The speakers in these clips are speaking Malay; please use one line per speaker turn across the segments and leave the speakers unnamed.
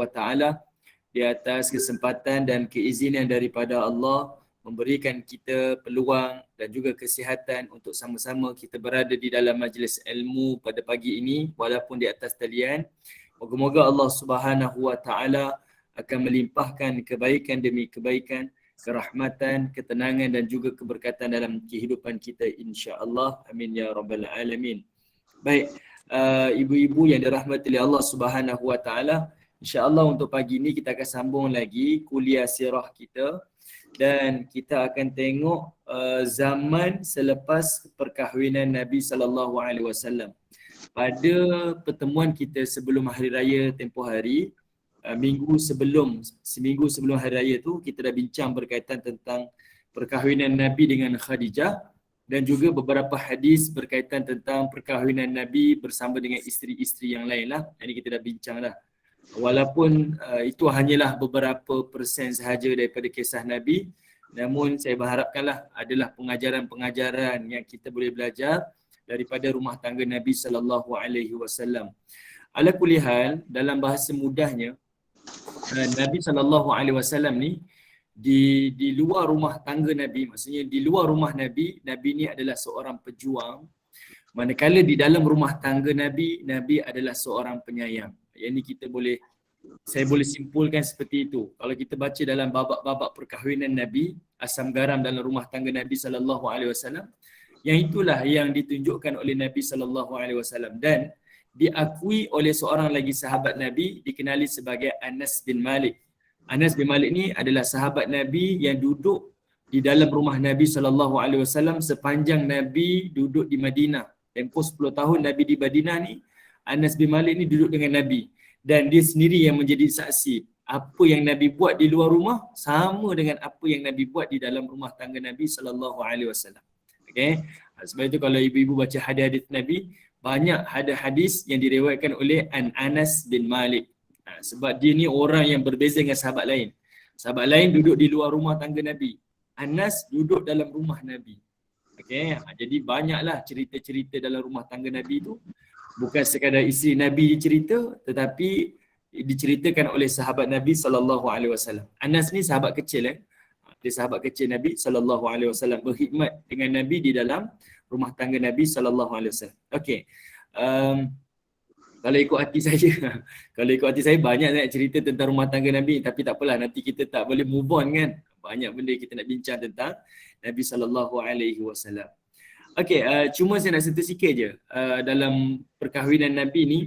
wa taala di atas kesempatan dan keizinan daripada Allah memberikan kita peluang dan juga kesihatan untuk sama-sama kita berada di dalam majlis ilmu pada pagi ini walaupun di atas talian. Moga-moga Allah Subhanahu wa taala akan melimpahkan kebaikan demi kebaikan, kerahmatan, ketenangan dan juga keberkatan dalam kehidupan kita insya-Allah. Amin ya rabbal alamin. Baik, ibu-ibu yang dirahmati oleh Allah Subhanahu wa taala, insya-Allah untuk pagi ini kita akan sambung lagi kuliah sirah kita dan kita akan tengok zaman selepas perkahwinan Nabi sallallahu alaihi wasallam. Pada pertemuan kita sebelum hari raya tempoh hari, seminggu sebelum hari raya tu kita dah bincang berkaitan tentang perkahwinan Nabi dengan Khadijah dan juga beberapa hadis berkaitan tentang perkahwinan Nabi bersama dengan isteri-isteri yang lain lah. Ini kita dah bincang dah. Walaupun itu hanyalah beberapa persen sahaja daripada kisah Nabi, namun saya berharapkanlah adalah pengajaran-pengajaran yang kita boleh belajar daripada rumah tangga Nabi sallallahu alaihi wasallam. Ala kulli hal, dalam bahasa mudahnya, Nabi sallallahu alaihi wasallam ni di luar rumah tangga Nabi, maksudnya di luar rumah Nabi, Nabi ni adalah seorang pejuang. Manakala di dalam rumah tangga Nabi, Nabi adalah seorang penyayang. Yang ni saya boleh simpulkan seperti itu. Kalau kita baca dalam babak-babak perkahwinan Nabi, asam garam dalam rumah tangga Nabi sallallahu alaihi wasallam, yang itulah yang ditunjukkan oleh Nabi sallallahu alaihi wasallam dan diakui oleh seorang lagi sahabat Nabi dikenali sebagai Anas bin Malik. Anas bin Malik ni adalah sahabat Nabi yang duduk di dalam rumah Nabi sallallahu alaihi wasallam sepanjang Nabi duduk di Madinah. Tempoh 10 tahun Nabi di Madinah ni, Anas bin Malik ni duduk dengan Nabi dan dia sendiri yang menjadi saksi. Apa yang Nabi buat di luar rumah sama dengan apa yang Nabi buat di dalam rumah tangga Nabi sallallahu alaihi wasallam. Okay. Sebab itu kalau ibu-ibu baca hadis-hadis Nabi, banyak hadis yang diriwayatkan oleh Anas bin Malik. Sebab dia ni orang yang berbeza dengan sahabat lain. Sahabat lain duduk di luar rumah tangga Nabi. Anas duduk dalam rumah Nabi. Okay. Jadi banyaklah cerita-cerita dalam rumah tangga Nabi tu. Bukan sekadar isteri Nabi dicerita, tetapi diceritakan oleh sahabat Nabi sallallahu alaihi wasallam. Anas ni sahabat kecil dia sahabat kecil Nabi sallallahu alaihi wasallam, berkhidmat dengan Nabi di dalam rumah tangga Nabi sallallahu alaihi wasallam. Okey. Kalau ikut hati saya banyak nak cerita tentang rumah tangga Nabi, tapi tak apalah, nanti kita tak boleh move on kan. Banyak benda kita nak bincang tentang Nabi sallallahu alaihi wasallam. Okey, cuma saya nak sentuh sikit je dalam perkahwinan Nabi ni.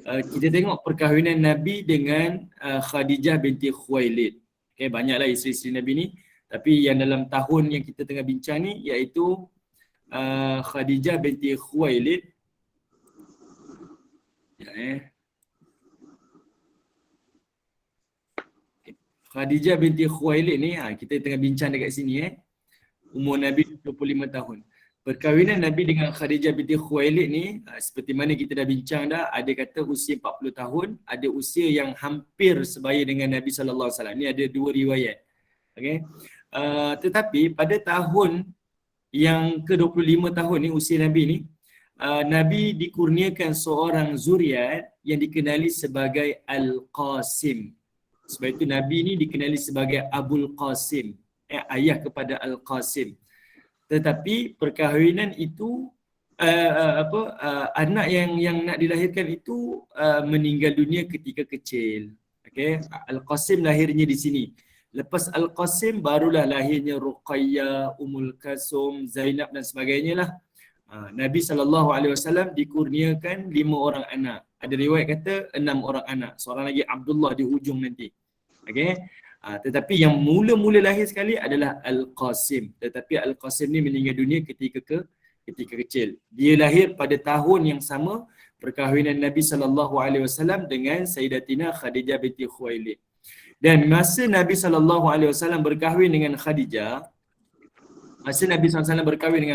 Kita tengok perkahwinan Nabi dengan Khadijah binti Khuwailid. Okay, banyaklah isteri-isteri Nabi ni, tapi yang dalam tahun yang kita tengah bincang ni iaitu Khadijah binti Khuwailid. Khadijah binti Khuwailid ni kita tengah bincang dekat sini umur Nabi 25 tahun. Perkahwinan Nabi dengan Khadijah binti Khuwailid ni seperti mana kita dah bincang dah, ada kata usia 40 tahun, ada usia yang hampir sebaya dengan Nabi sallallahu alaihi wasallam. Ni ada dua riwayat. Okey. Tetapi pada tahun yang ke-25 tahun ni usia Nabi ni, Nabi dikurniakan seorang zuriat yang dikenali sebagai Al-Qasim. Sebab itu Nabi ni dikenali sebagai Abul Qasim, ayah kepada Al-Qasim. Tetapi perkahwinan itu anak yang nak dilahirkan itu meninggal dunia ketika kecil. Okey, Al-Qasim lahirnya di sini. Lepas Al-Qasim barulah lahirnya Ruqayyah, Ummul Kalsum, Zainab dan sebagainya lah. Nabi SAW dikurniakan 5 orang anak. Ada riwayat kata 6 orang anak. Seorang lagi Abdullah di hujung nanti. Okey. Tetapi yang mula-mula lahir sekali adalah Al-Qasim. Tetapi Al-Qasim ni meninggal dunia ketika kecil. Dia lahir pada tahun yang sama perkahwinan Nabi SAW dengan Sayyidatina Khadijah binti Khuwailid. Dan masa Nabi SAW berkahwin dengan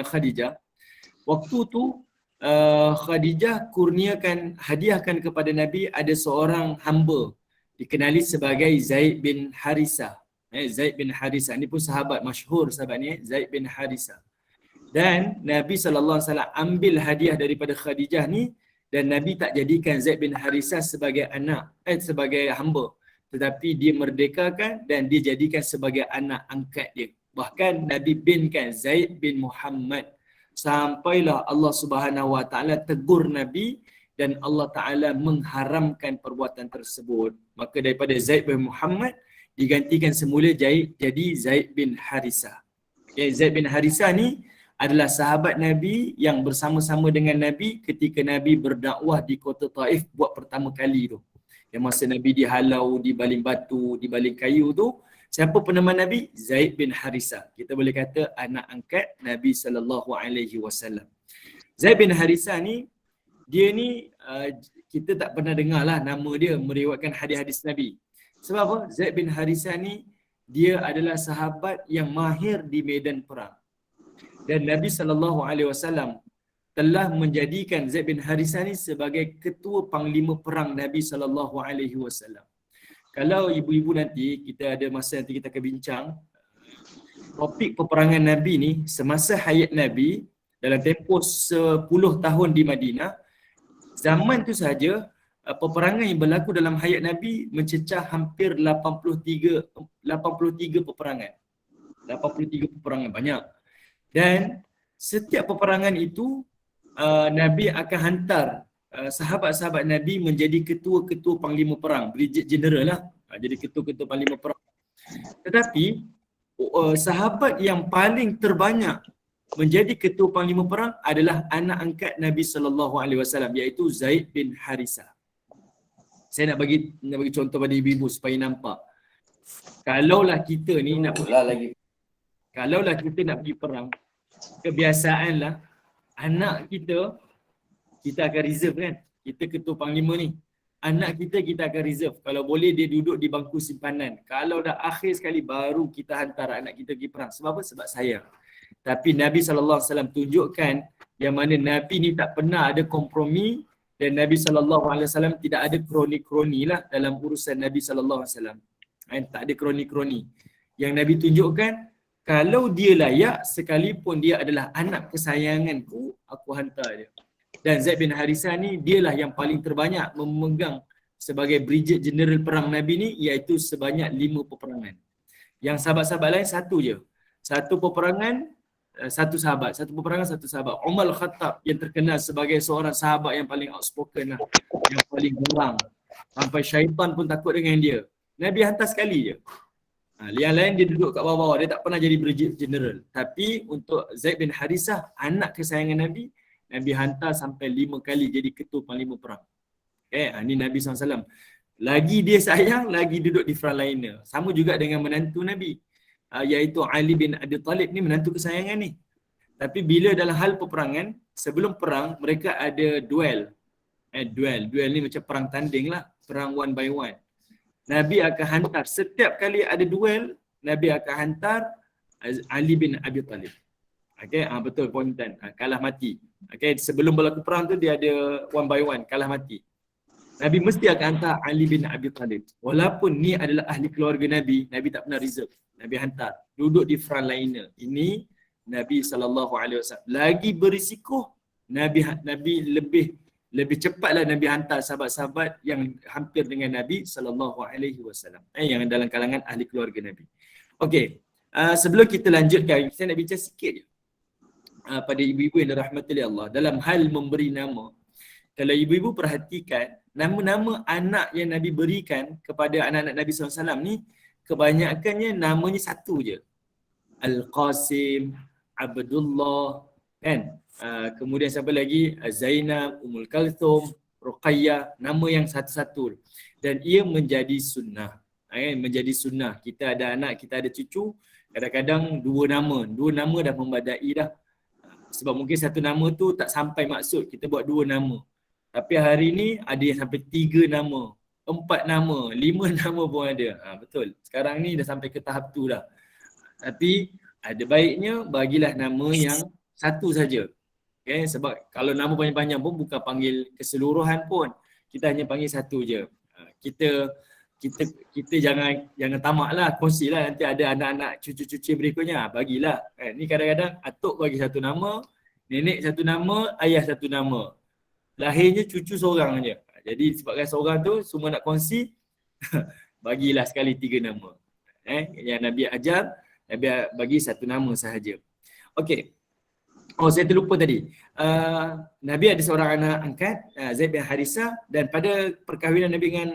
Khadijah, waktu tu Khadijah kurniakan, hadiahkan kepada Nabi ada seorang hamba dikenali sebagai Zaid bin Harisah. Zaid bin Harisah ni pun sahabat masyhur, sahabat ni Zaid bin Harisah. Dan Nabi SAW ambil hadiah daripada Khadijah ni Dan Nabi tak jadikan Zaid bin Harisah sebagai anak, sebagai hamba. Tetapi dia merdekakan dan dia jadikan sebagai anak angkat dia. Bahkan Nabi binkan Zaid bin Muhammad. Sampailah Allah Subhanahu Wa Taala tegur Nabi dan Allah Taala mengharamkan perbuatan tersebut. Maka daripada Zaid bin Muhammad digantikan semula jadi Zaid bin Harisah. Okay, Zaid bin Harisah ni adalah sahabat Nabi yang bersama-sama dengan Nabi ketika Nabi berdakwah di kota Taif buat pertama kali tu. Yang masa Nabi dihalau, dibaling batu, dibaling kayu tu, siapa peneman Nabi? Zaid bin Harisah. Kita boleh kata anak angkat Nabi sallallahu alaihi wasallam. Zaid bin Harisah ni, dia ni kita tak pernah dengar lah nama dia meriwayatkan hadis-hadis Nabi. Sebab apa? Zaid bin Harisah ni dia adalah sahabat yang mahir di medan perang. Dan Nabi SAW telah menjadikan Zaid bin Harisah ni sebagai ketua panglima perang Nabi SAW. Kalau ibu-ibu nanti, kita ada masa nanti kita akan bincang topik peperangan Nabi ni semasa hayat Nabi dalam tempoh 10 tahun di Madinah. Zaman tu saja peperangan yang berlaku dalam hayat Nabi mencecah hampir 83 peperangan. 83 peperangan, banyak. Dan setiap peperangan itu Nabi akan hantar sahabat-sahabat Nabi menjadi ketua-ketua panglima perang, Brigadier General lah. Jadi ketua-ketua panglima perang. Tetapi sahabat yang paling terbanyak menjadi ketua panglima perang adalah anak angkat Nabi SAW, iaitu Zaid bin Harisah. Saya nak bagi contoh pada ibu-ibu supaya nampak. Kalaulah kita ni nak pergi perang, kebiasaanlah anak kita akan reserve kan. Kita ketua panglima ni, anak kita akan reserve. Kalau boleh dia duduk di bangku simpanan. Kalau dah akhir sekali baru kita hantar anak kita pergi perang. Sebab apa? Sebab sayang. Tapi Nabi SAW tunjukkan yang mana Nabi ni tak pernah ada kompromi dan Nabi SAW tidak ada kroni-kroni lah dalam urusan Nabi SAW. Tak ada kroni-kroni. Yang Nabi tunjukkan, kalau dia layak sekalipun dia adalah anak kesayanganku, aku hantar dia. Dan Zaid bin Harisah ni dialah yang paling terbanyak memegang sebagai Brigadier General perang Nabi ni, iaitu sebanyak 5 peperangan. Yang sahabat-sahabat lain satu je. Satu peperangan, satu sahabat. Umar Al-Khattab yang terkenal sebagai seorang sahabat yang paling outspoken lah, yang paling gurang. Sampai syaitan pun takut dengan dia. Nabi hantar sekali je. Yang lain dia duduk kat bawah, dia tak pernah jadi Brigadier General. Tapi untuk Zaid bin Harisah, anak kesayangan Nabi, Nabi hantar sampai 5 kali jadi ketua panglima perang. Ni Nabi SAW. Lagi dia sayang, lagi duduk di frontliner. Sama juga dengan menantu Nabi, iaitu Ali bin Abi Talib ni, menantu kesayangan ni. Tapi bila dalam hal peperangan, sebelum perang mereka ada duel. Duel ni macam perang tanding lah, perang one by one. Nabi akan hantar, setiap kali ada duel, Nabi akan hantar Ali bin Abi Talib. Betul poin Tan. Kalah mati. Sebelum berlaku perang tu dia ada one by one, kalah mati. Nabi mesti akan hantar Ali bin Abi Talib. Walaupun ni adalah ahli keluarga Nabi, Nabi tak pernah reserve. Nabi hantar, duduk di frontliner. Ini Nabi SAW. Lagi berisiko, Nabi lebih cepatlah Nabi hantar sahabat-sahabat yang hampir dengan Nabi SAW. Yang dalam kalangan ahli keluarga Nabi. Okey, sebelum kita lanjutkan, saya nak bincang sikit je pada ibu-ibu yang dirahmati oleh Allah dalam hal memberi nama. Kalau ibu-ibu perhatikan, nama-nama anak yang Nabi berikan kepada anak-anak Nabi SAW ni, kebanyakannya namanya satu je. Al-Qasim, Abdullah, kan? Kemudian siapa lagi? Zainab, Ummul Kalthum, Ruqayyah, nama yang satu-satu. Dan ia menjadi sunnah. Menjadi sunnah. Kita ada anak, kita ada cucu, kadang-kadang dua nama dah membadai dah. Sebab mungkin satu nama tu tak sampai maksud, kita buat dua nama. Tapi hari ni ada yang sampai 3 nama, 4 nama, 5 nama pun ada. Betul. Sekarang ni dah sampai ke tahap tu dah. Tapi ada baiknya bagilah nama yang satu saja. Sebab kalau nama panjang-panjang pun bukan panggil keseluruhan pun. Kita hanya panggil satu je. Kita jangan tamaklah, kongsilah nanti ada anak-anak cucu-cucu berikutnya, bagilah. Ni kadang-kadang atuk bagi satu nama, nenek satu nama, ayah satu nama. lahirnya cucu seorang je. Jadi sebabkan seorang tu semua nak kongsi, bagilah sekali 3 nama. Yang Nabi ajar, Nabi bagi satu nama sahaja. Okey. Oh, saya terlupa tadi. Nabi ada seorang anak angkat, Zaid bin Harisah, dan pada perkahwinan Nabi dengan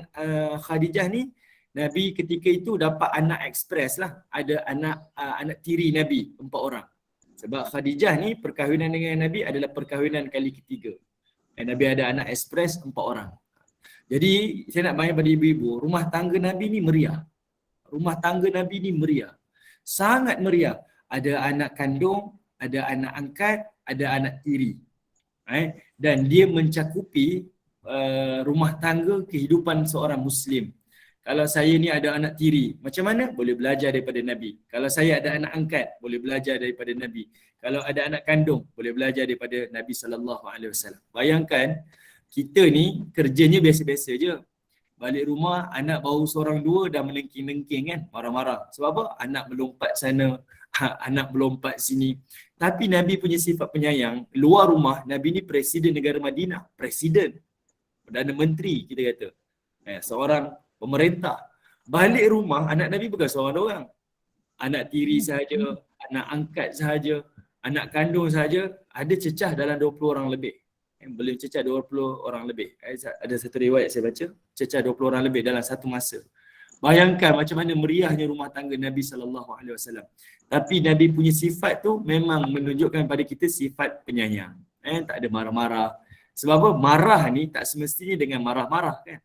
Khadijah ni, Nabi ketika itu dapat anak ekspres lah. Ada anak tiri Nabi 4 orang. Sebab Khadijah ni perkahwinan dengan Nabi adalah perkahwinan kali ketiga. Dan Nabi ada anak ekspres 4 orang. Jadi saya nak bayang pada ibu-ibu, rumah tangga Nabi ni meriah. Rumah tangga Nabi ni meriah. Sangat meriah. Ada anak kandung, ada anak angkat, ada anak tiri. Dan dia mencakupi rumah tangga kehidupan seorang Muslim. Kalau saya ni ada anak tiri, macam mana? Boleh belajar daripada Nabi. Kalau saya ada anak angkat, boleh belajar daripada Nabi. Kalau ada anak kandung, boleh belajar daripada Nabi SAW. Bayangkan, kita ni kerjanya biasa-biasa je. Balik rumah, anak baru seorang dua dah menengking-nengking kan, marah-marah. Sebab apa? Anak melompat sana, anak melompat sini. Tapi Nabi punya sifat penyayang, luar rumah, Nabi ni presiden negara Madinah. Presiden, Perdana Menteri kita kata. Seorang pemerintah. Balik rumah, anak Nabi bukan seorang-orang. Anak tiri sahaja, anak angkat sahaja, anak kandung sahaja, ada cecah dalam 20 orang lebih. Boleh cecah 20 orang lebih. Ada satu riwayat saya baca, cecah 20 orang lebih dalam satu masa. Bayangkan macam mana meriahnya rumah tangga Nabi SAW. Tapi Nabi punya sifat tu memang menunjukkan pada kita sifat penyayang. Tak ada marah-marah. Sebab apa? Marah ni tak semestinya dengan marah-marah kan.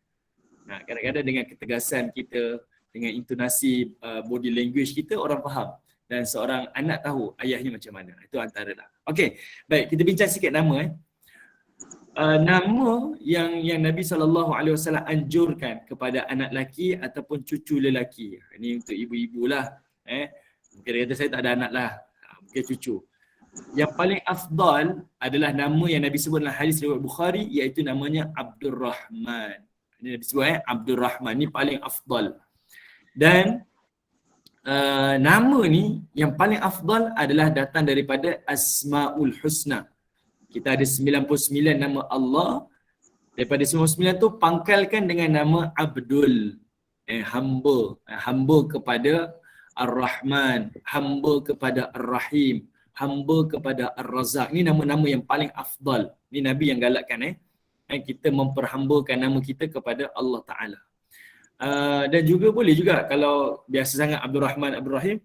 Kadang-kadang dengan ketegasan kita, dengan intonasi body language kita, orang faham. Dan seorang anak tahu ayahnya macam mana. Itu antara lah. Okey, baik, kita bincang sikit nama. Nama yang Nabi SAW anjurkan kepada anak lelaki ataupun cucu lelaki. Ini untuk ibu-ibu lah. Mungkin dia kata saya tak ada anak lah. Mungkin cucu. Yang paling afdal adalah nama yang Nabi sebut dalam hadis riwayat Bukhari, iaitu namanya Abdul Rahman. Ini Nabi sebut Abdul Rahman. Ini paling afdal. Dan nama ni yang paling afdal adalah datang daripada Asmaul Husna. Kita ada 99 nama Allah. Daripada 99 tu pangkalkan dengan nama Abdul. Hamba. Hamba kepada Ar-Rahman. Hamba kepada Ar-Rahim. Hamba kepada Ar-Razak. Ini nama-nama yang paling afdal. Ini Nabi yang galakkan. Kita memperhambakan nama kita kepada Allah Ta'ala. Dan juga boleh juga kalau biasa sangat Abdul Rahman, Abdul Rahim,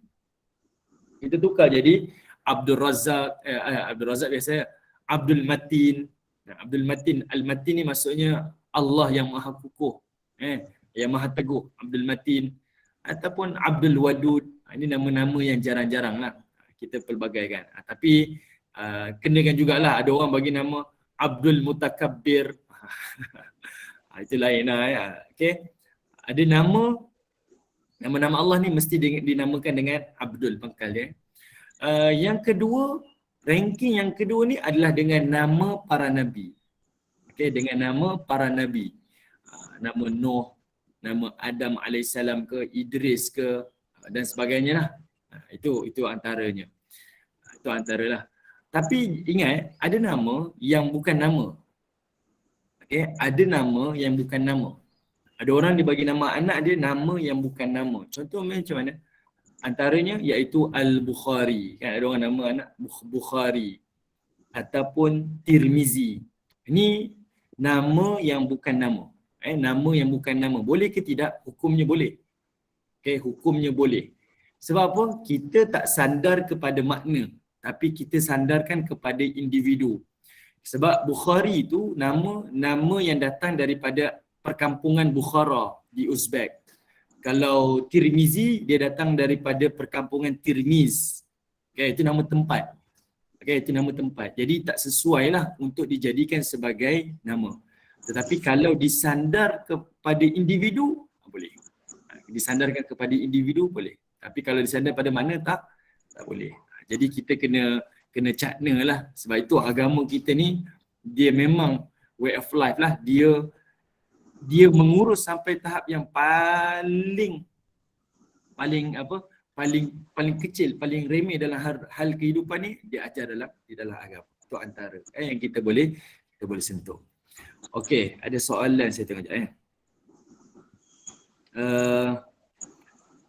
kita tukar jadi Abdul Razak. Abdul Razak biasa Abdul Matin. Abdul Matin, Al-Matin ni maksudnya Allah yang maha kukuh, yang maha teguh, Abdul Matin. Ataupun Abdul Wadud. Ini nama-nama yang jarang-jarang lah kita pelbagaikan. Tapi kenakan jugalah ada orang bagi nama Abdul Mutakabbir. Itu lain lah ya. Okay. Ada nama-nama Allah ni mesti dinamakan dengan Abdul pangkal dia. Yang kedua, ranking yang kedua ni adalah dengan nama para Nabi. Okay, dengan nama para Nabi. Nama Nuh, nama Adam AS ke, Idris ke, dan sebagainya lah. Itu antaranya. Itu antaralah. Tapi ingat, ada nama yang bukan nama. Okay, ada nama yang bukan nama. Ada orang dia bagi nama anak dia nama yang bukan nama. Contoh macam mana? Antaranya iaitu Al-Bukhari. Kan ada orang nama anak Bukhari ataupun Tirmizi. Ini nama yang bukan nama. Nama yang bukan nama. Boleh ke tidak? Hukumnya boleh. Okay, hukumnya boleh. Sebab apa? Kita tak sandar kepada makna, tapi kita sandarkan kepada individu. Sebab Bukhari itu nama yang datang daripada perkampungan Bukhara di Uzbek. Kalau Tirmizi, dia datang daripada perkampungan Tirmiz. Okay, itu nama tempat. Okay, itu nama tempat. Jadi tak sesuai lah untuk dijadikan sebagai nama. Tetapi kalau disandar kepada individu, boleh. Disandarkan kepada individu, boleh. Tapi kalau disandar pada mana, tak boleh. Jadi kita kena cakna lah. Sebab itu agama kita ni, dia memang way of life lah. Dia mengurus sampai tahap yang paling kecil, paling remeh dalam hal kehidupan ni, dia ajar di dalam agama. Itu antara yang kita boleh sentuh. Okey, ada soalan saya tengok sekejap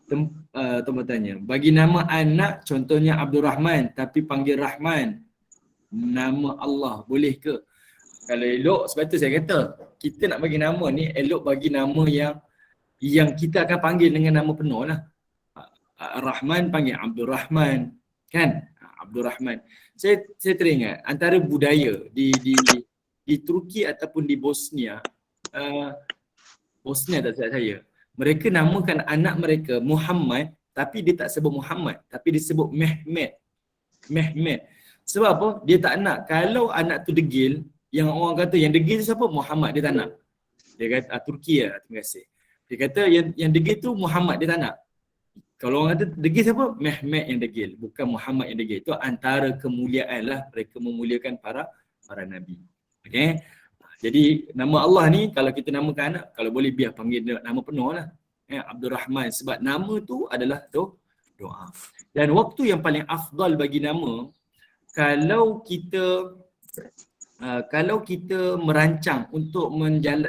Tuan bertanya, bagi nama anak contohnya Abdul Rahman tapi panggil Rahman, nama Allah boleh ke? Kalau elok, sebab tu saya kata kita nak bagi nama ni elok bagi nama yang kita akan panggil dengan nama penuh lah. Rahman panggil Abdul Rahman, kan? Abdul Rahman. Saya teringat antara budaya di Turki ataupun di Bosnia, Bosnia tak silap saya, mereka namakan anak mereka Muhammad tapi dia tak sebut Muhammad, tapi dia sebut Mehmet. Mehmet. Sebab apa? Dia tak nak kalau anak tu degil, yang orang kata yang degil tu siapa? Muhammad, dia tak nak. Dia kata Turki lah, terima kasih. Dia kata yang degil tu Muhammad, dia tak nak. Kalau orang kata degil siapa? Mehmet yang degil, bukan Muhammad yang degil. Itu antara kemuliaan lah, mereka memuliakan para nabi. Okey. Jadi nama Allah ni kalau kita namakan anak, kalau boleh biar panggil nama penuh lah. Abdul Rahman, sebab nama tu adalah doa. Dan waktu yang paling afdal bagi nama, kalau kita merancang untuk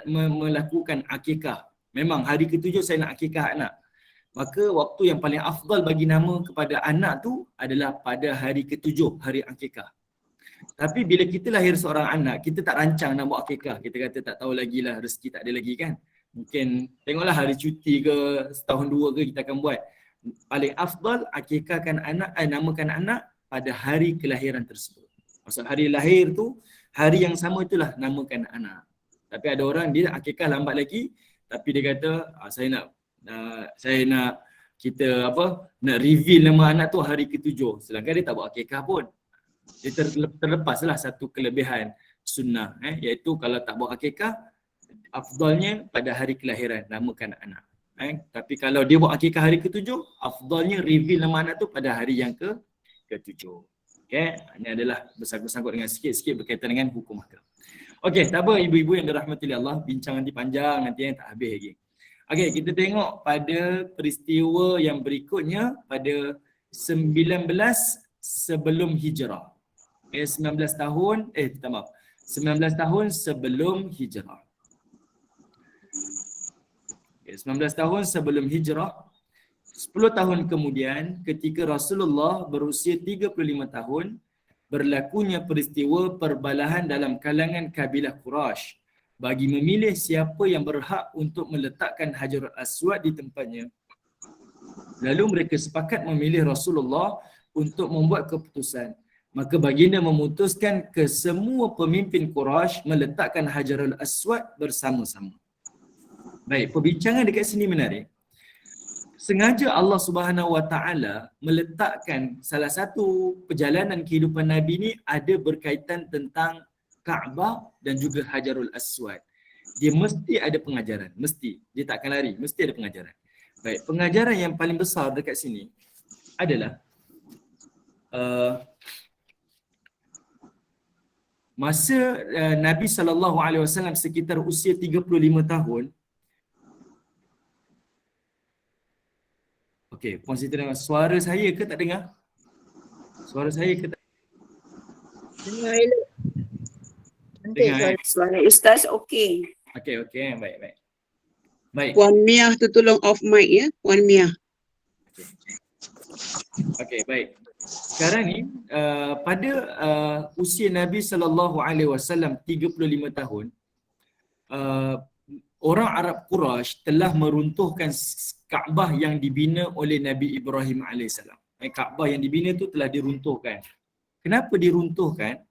melakukan akikah, memang hari ke-7 saya nak akikah anak, maka waktu yang paling afdal bagi nama kepada anak tu adalah pada hari ke-7, hari akikah. Tapi bila kita lahir seorang anak, kita tak rancang nak buat akikah. Kita kata tak tahu lagi lah, rezeki tak ada lagi kan. Mungkin tengoklah hari cuti ke, setahun dua ke kita akan buat. Paling afdal akikahkan anak, namakan anak pada hari kelahiran tersebut. Maksud hari lahir tu, hari yang sama itulah namakan anak. Tapi ada orang dia akikah lambat lagi, tapi dia kata saya nak kita nak reveal nama anak tu hari ke-7. Sedangkan dia tak buat akikah pun. Dia terlepaslah satu kelebihan sunnah, iaitu kalau tak buat akikah, afdalnya pada hari kelahiran namakan anak. Tapi kalau dia buat akikah hari ke-7, afdalnya reveal nama anak tu pada hari yang ke-7. Okay, ini adalah bersangkut dengan sikit-sikit berkaitan dengan hukum akad. Okey, tak apa ibu-ibu yang dirahmati Allah, bincang nanti panjang, nanti yang tak habis lagi. Okey, kita tengok pada peristiwa yang berikutnya pada 19 sebelum hijrah. 19 tahun sebelum hijrah. 19 tahun sebelum hijrah, 10 tahun kemudian ketika Rasulullah berusia 35 tahun, berlakunya peristiwa perbalahan dalam kalangan kabilah Quraisy bagi memilih siapa yang berhak untuk meletakkan Hajarul Aswad di tempatnya. Lalu mereka sepakat memilih Rasulullah untuk membuat keputusan. Maka baginda memutuskan ke semua pemimpin Quraisy meletakkan Hajarul Aswad bersama-sama. Baik, perbincangan dekat sini menarik. Sengaja Allah Subhanahu Wa Taala meletakkan salah satu perjalanan kehidupan Nabi ni ada berkaitan tentang Kaabah dan juga Hajarul Aswad. Dia mesti ada pengajaran, mesti. Dia tak akan lari, mesti ada pengajaran. Baik, pengajaran yang paling besar dekat sini adalah masa Nabi SAW sekitar usia 35 tahun. Okey, Puan Siti dengar suara saya ke tak dengar? Suara saya ke tak?
Dengar elok. Dengar suara Ustaz okey.
Okey, baik. Baik.
Puan Mia tu tolong off mic ya, Puan Mia.
Okey, baik. Sekarang ni pada usia Nabi SAW 35 tahun, orang Arab Quraisy telah meruntuhkan Kaabah yang dibina oleh Nabi Ibrahim AS. Kaabah yang dibina tu telah diruntuhkan. Kenapa diruntuhkan?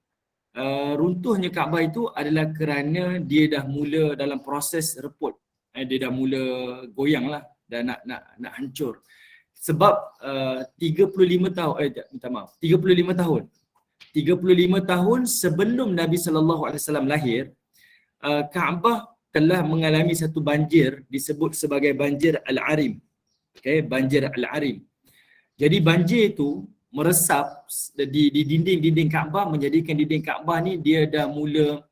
Runtuhnya Kaabah itu adalah kerana dia dah mula dalam proses reput. Dia dah mula goyang lah, dah nak hancur. Sebab 35 tahun sebelum Nabi SAW lahir, Kaabah telah mengalami satu banjir disebut sebagai banjir Al-Arim. Okay, banjir Al-Arim. Jadi banjir itu meresap di dinding-dinding Kaabah, menjadikan dinding Kaabah ni dia dah mula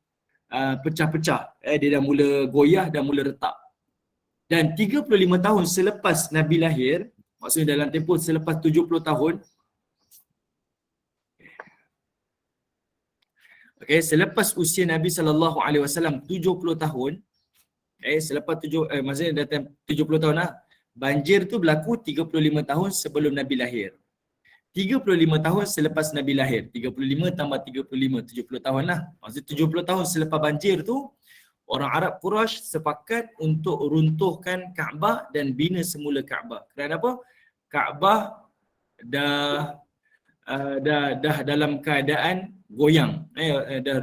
pecah-pecah. Dia dah mula goyah, dah mula retak. Dan 35 tahun selepas Nabi lahir, maksudnya dalam tempoh selepas 70 tahun, Okey, selepas usia Nabi SAW 70 tahun, selepas maksudnya datang 70 tahun lah, banjir tu berlaku 35 tahun sebelum Nabi lahir. 35 tahun selepas Nabi lahir. 35 tambah 35, 70 tahun lah. Maksudnya 70 tahun selepas banjir tu, orang Arab Quraisy sepakat untuk runtuhkan Kaabah dan bina semula Kaabah. Kerana apa? Kaabah dah dalam keadaan goyang.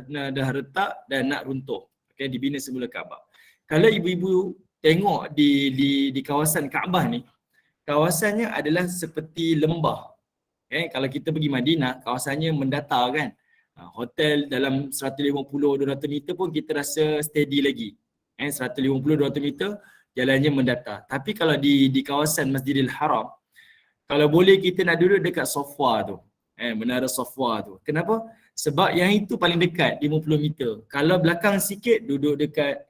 Dah retak dan nak runtuh. Okay, dibina semula Kaabah. Kalau ibu-ibu tengok di kawasan Kaabah ni, kawasannya adalah seperti lembah. Kalau kita pergi Madinah, kawasannya mendatar kan. Hotel dalam 150-200 meter pun kita rasa steady lagi. 150-200 meter jalannya mendatar. Tapi kalau di kawasan Masjidil Haram, kalau boleh kita nak duduk dekat sofa tu. Menara sofa tu. Kenapa? Sebab yang itu paling dekat 50 meter. Kalau belakang sikit duduk dekat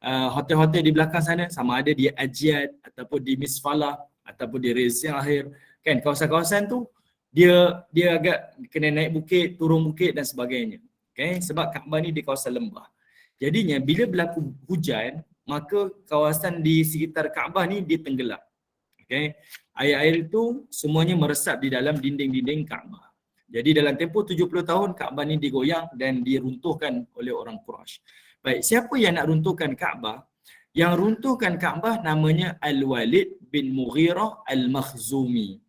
hotel-hotel di belakang sana, sama ada di Ajiad ataupun di Misfalah ataupun di Rizal Akhir. Kan kawasan-kawasan tu dia agak kena naik bukit, turun bukit dan sebagainya. Okay? Sebab Kaabah ni di kawasan lembah. Jadinya bila berlaku hujan, maka kawasan di sekitar Kaabah ni dia tenggelam. Okay? Air-air itu semuanya meresap di dalam dinding-dinding Kaabah. Jadi dalam tempoh 70 tahun Kaabah ni digoyang dan diruntuhkan oleh orang Quraisy. Baik, siapa yang nak runtuhkan Kaabah? Yang runtuhkan Kaabah namanya Al-Walid bin Mughirah Al-Makhzumi.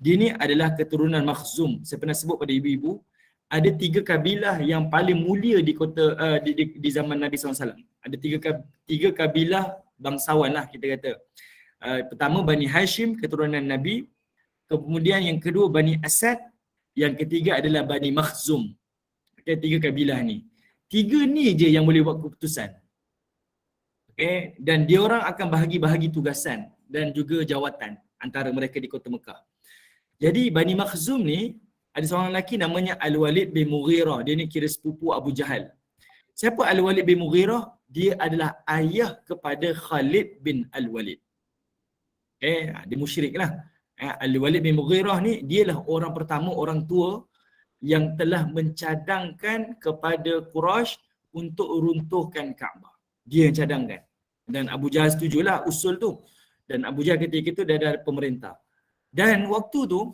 Dia ni adalah keturunan Makhzum. Saya pernah sebut pada ibu-ibu, ada 3 kabilah yang paling mulia di kota di zaman Nabi SAW. Ada 3 kabilah bangsawan lah kita kata. Pertama Bani Hashim, keturunan Nabi. Kemudian yang kedua Bani Asad. Yang ketiga adalah Bani Makhzum. Okay, 3 kabilah ni. 3 ni je yang boleh buat keputusan. Okay, dan dia orang akan bahagi-bahagi tugasan dan juga jawatan antara mereka di kota Mekah. Jadi Bani Makhzum ni ada seorang lelaki namanya Al-Walid bin Mughirah. Dia ni kira sepupu Abu Jahal. Siapa Al-Walid bin Mughirah? Dia adalah ayah kepada Khalid bin Al-Walid. Dia musyrik lah. Al-Walid bin Mughirah ni dialah orang pertama, orang tua yang telah mencadangkan kepada Quraisy untuk runtuhkan Kaabah. Dia yang cadangkan. Dan Abu Jahal setujulah usul tu. Dan Abu Jahal ketika itu dah ada pemerintah. Dan waktu tu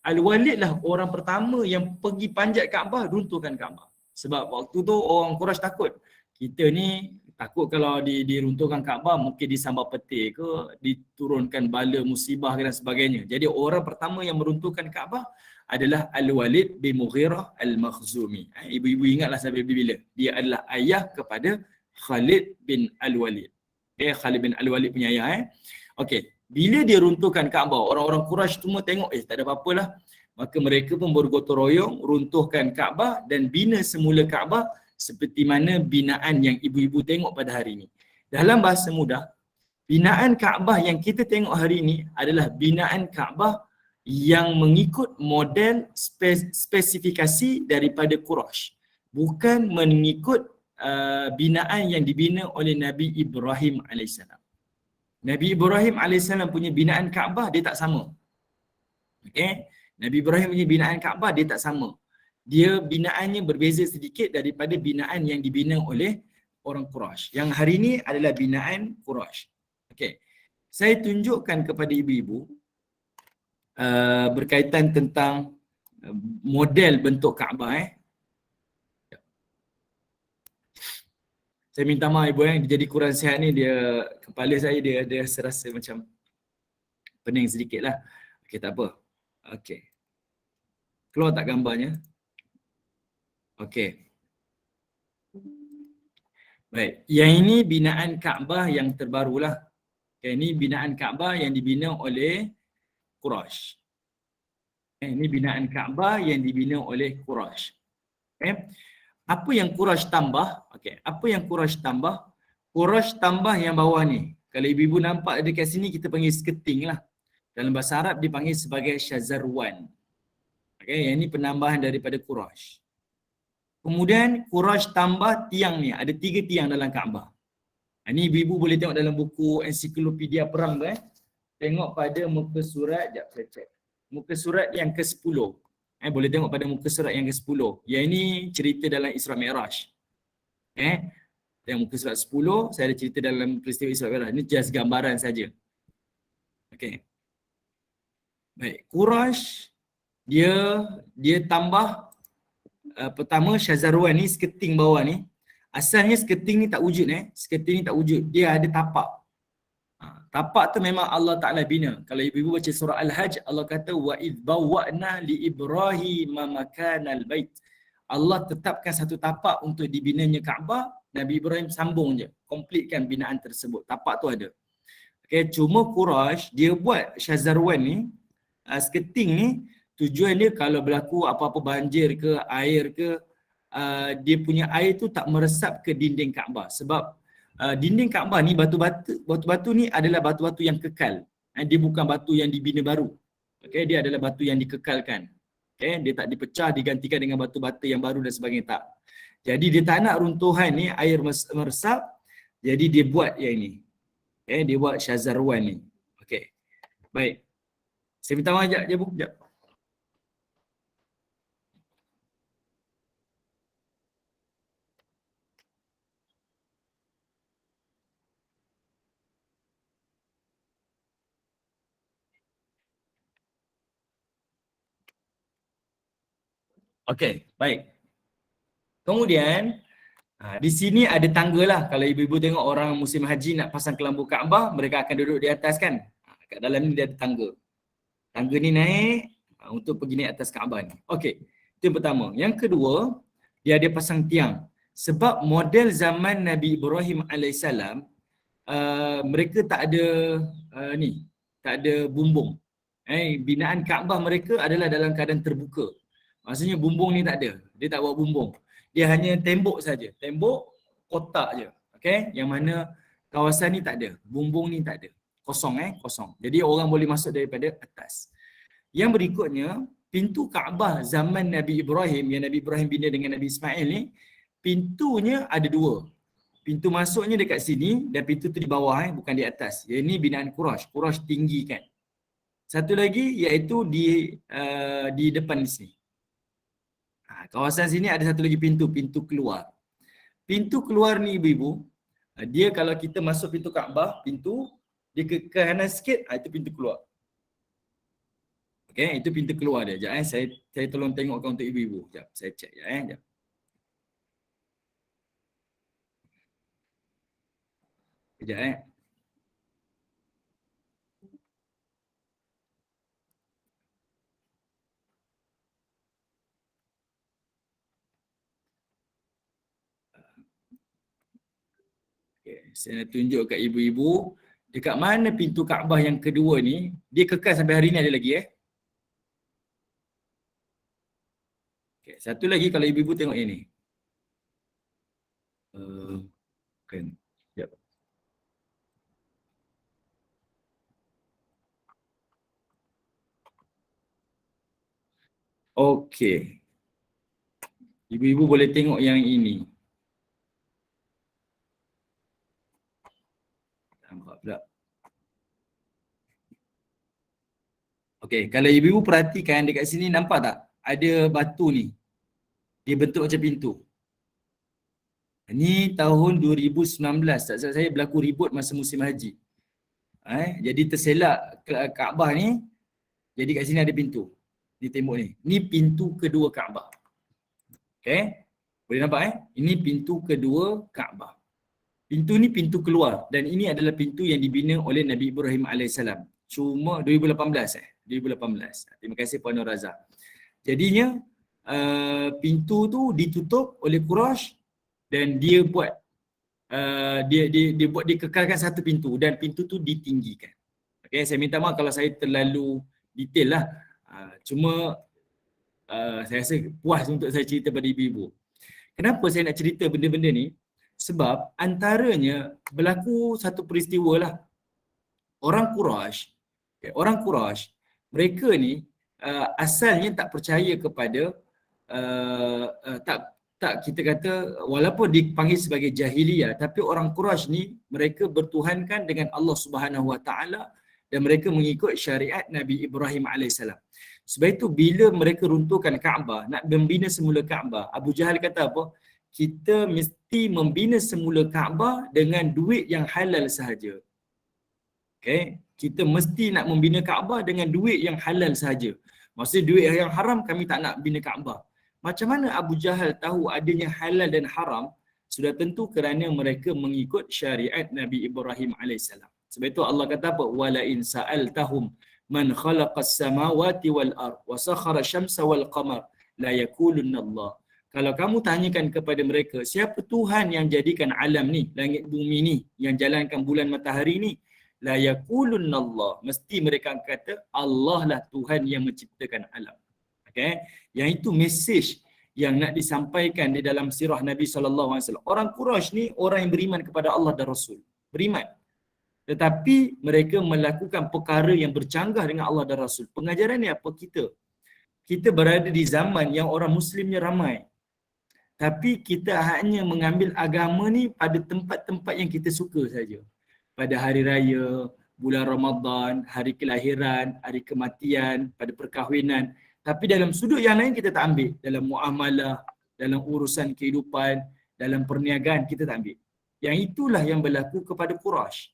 Al-Walid lah orang pertama yang pergi panjat Kaabah, runtuhkan Kaabah. Sebab waktu tu orang Quraisy takut. Kita ni takut kalau diruntuhkan Kaabah mungkin disambar petir ke, diturunkan bala musibah dan sebagainya. Jadi orang pertama yang meruntuhkan Kaabah adalah Al-Walid bin Mughirah Al-Makhzumi. Ibu-ibu ingatlah sampai bila. Dia adalah ayah kepada Khalid bin Al-Walid. Khalid bin Al-Walid punya ayah. Okey. Bila dia runtuhkan Kaabah, orang-orang Quraisy semua tengok, tak ada apa-apalah. Maka mereka pun bergotong royong runtuhkan Kaabah dan bina semula Kaabah seperti mana binaan yang ibu-ibu tengok pada hari ini. Dalam bahasa mudah, binaan Kaabah yang kita tengok hari ini adalah binaan Kaabah yang mengikut model spesifikasi daripada Quraisy. Bukan mengikut binaan yang dibina oleh Nabi Ibrahim AS. Nabi Ibrahim AS punya binaan Kaabah dia tak sama. Okay? Nabi Ibrahim punya binaan Kaabah dia tak sama. Dia binaannya berbeza sedikit daripada binaan yang dibina oleh orang Quraisy. Yang hari ini adalah binaan Quraisy. Okay. Saya tunjukkan kepada ibu-ibu berkaitan tentang model bentuk Kaabah. Saya minta maaf ibu yang jadi kurang sihat ni, dia kepala saya dia serasa macam pening sedikit lah. Okey, tak apa. Okey. Keluar tak gambarnya? Okey. Baik, yang ini binaan Kaabah yang terbarulah. Okay, ini binaan Kaabah yang dibina oleh Quraisy. Ini binaan Kaabah yang dibina oleh Quraisy. Okay. Apa yang Quraisy tambah? Okey, apa yang Quraisy tambah? Quraisy tambah yang bawah ni. Kalau ibu-ibu nampak dekat sini kita panggil sketing lah. Dalam bahasa Arab dipanggil sebagai syazarwan. Okey, yang ini penambahan daripada Quraisy. Kemudian Quraisy tambah tiang ni, ada 3 tiang dalam Kaabah. Ini ibu-ibu boleh tengok dalam buku ensiklopedia perang tu. Tengok pada muka surat, sekejap saya cek. Muka surat yang ke-10. Boleh tengok pada muka surat yang ke-10. Yang ini cerita dalam Isra Mi'raj. Yang muka surat 10, saya ada cerita dalam peristiwa Isra Mi'raj. Ini just gambaran saja. Okey. Baik, Quraisy dia tambah pertama Syazarwan ni seketing bawah ni. Asalnya seketing ni tak wujud Seketing ni tak wujud. Dia ada tapak. Tapak tu memang Allah Ta'ala bina. Kalau ibu-ibu baca surah Al-Hajj, Allah kata wa idh bawwa'na li Ibrahim makanal bait. Allah tetapkan satu tapak untuk dibinanya Kaabah. Nabi Ibrahim sambung je, completekan binaan tersebut. Tapak tu ada. Okay, cuma Quraisy dia buat Syazarwan ni, seketing ni, tujuan dia kalau berlaku apa-apa banjir ke, air ke, dia punya air tu tak meresap ke dinding Kaabah. Sebab dinding Kaabah ni batu-batu ni adalah batu-batu yang kekal. Dia bukan batu yang dibina baru. Okay, dia adalah batu yang dikekalkan. Okay, dia tak dipecah digantikan dengan batu bata yang baru dan sebagainya, tak. Jadi dia tak nak runtuhan ni air meresap. Jadi dia buat yang ini. Okay, dia buat Syazarwan ni. Okay. Baik. Saya minta maaf sekejap je bu. Sekejap. Okey, baik. Kemudian di sini ada tangga lah. Kalau ibu-ibu tengok orang musim haji nak pasang kelambu Kaabah, mereka akan duduk di atas kan. Kat dalam ni dia ada tangga. Tangga ni naik untuk pergi naik atas Kaabah ni. Okey, itu yang pertama. Yang kedua, dia ada pasang tiang. Sebab model zaman Nabi Ibrahim AS, mereka tak ada tak ada bumbung. Binaan Kaabah mereka adalah dalam keadaan terbuka. Maksudnya bumbung ni tak ada. Dia tak buat bumbung. Dia hanya tembok saja. Tembok kotak je. Okey, yang mana kawasan ni tak ada. Bumbung ni tak ada. Kosong kosong. Jadi orang boleh masuk daripada atas. Yang berikutnya, pintu Kaabah zaman Nabi Ibrahim yang Nabi Ibrahim bina dengan Nabi Ismail ni, pintunya ada dua. Pintu masuknya dekat sini dan pintu tu di bawah bukan di atas. Yang ini binaan Quraisy. Quraisy tinggikan. Satu lagi iaitu di depan di sini. Kawasan sini ada satu lagi pintu keluar. Pintu keluar ni ibu-ibu, dia kalau kita masuk pintu Kaabah, pintu dia ke kanan sikit, itu pintu keluar. Okey, itu pintu keluar dia. Sekejap saya tolong tengokkan untuk ibu-ibu. Sekejap, saya check sekejap. Sekejap Saya nak tunjuk kat ibu-ibu dekat mana pintu Kaabah yang kedua ni, dia kekal sampai hari ni ada lagi Okay, satu lagi kalau ibu-ibu tengok yang ni. Kan. Sekejap. Okey. Ibu-ibu boleh tengok yang ini. Nampak pula. Okey, kalau ibu-ibu perhatikan dekat sini nampak tak? Ada batu ni. Dia bentuk macam pintu. Ini tahun 2019. Tak salah saya berlaku ribut masa musim haji. Jadi terselak Kaabah ni. Jadi kat sini ada pintu. Di tembok ni. Ni pintu kedua Kaabah. Okey. Boleh nampak Ini pintu kedua Kaabah. Pintu ni pintu keluar dan ini adalah pintu yang dibina oleh Nabi Ibrahim AS. Cuma 2018 2018. Terima kasih Puan Nur Razak. Jadinya pintu tu ditutup oleh Quraisy dan dia buat dia buat dikekalkan satu pintu dan pintu tu ditinggikan. Okey, saya minta maaf kalau saya terlalu detail lah. Cuma saya rasa puas untuk saya cerita pada ibu-ibu. Kenapa saya nak cerita benda-benda ni? Sebab antaranya berlaku satu peristiwa lah. Orang Quraisy, mereka ni asalnya tak percaya kepada tak kita kata walaupun dipanggil sebagai jahiliyah, tapi orang Quraisy ni mereka bertuhankan dengan Allah Subhanahu Wa Taala dan mereka mengikut syariat Nabi Ibrahim AS. Sebab itu bila mereka runtuhkan Kaabah, nak membina semula Kaabah, Abu Jahal kata apa? Kita mesti membina semula Kaabah dengan duit yang halal sahaja. Okay? Kita mesti nak membina Kaabah dengan duit yang halal sahaja. Maksudnya duit yang haram kami tak nak bina Kaabah. Macam mana Abu Jahal tahu adanya halal dan haram? Sudah tentu kerana mereka mengikut syariat Nabi Ibrahim AS. Sebab itu Allah kata apa? Wala in sa'altahum man khalaqas samawati wal ard wa sakhara syamsa wal qamar la yakulunna Allah. Kalau kamu tanyakan kepada mereka, siapa Tuhan yang jadikan alam ni, langit bumi ni, yang jalankan bulan matahari ni? La yakulunna Allah. Mesti mereka kata Allah lah Tuhan yang menciptakan alam. Okay? Yang itu mesej yang nak disampaikan di dalam sirah Nabi SAW. Orang Quraisy ni orang yang beriman kepada Allah dan Rasul. Beriman. Tetapi mereka melakukan perkara yang bercanggah dengan Allah dan Rasul. Pengajaran ni apa kita? Kita berada di zaman yang orang Muslimnya ramai. Tapi kita hanya mengambil agama ni pada tempat-tempat yang kita suka saja. Pada hari raya, bulan Ramadan, hari kelahiran, hari kematian, pada perkahwinan. Tapi dalam sudut yang lain kita tak ambil. Dalam muamalah, dalam urusan kehidupan, dalam perniagaan kita tak ambil. Yang itulah yang berlaku kepada Quraisy.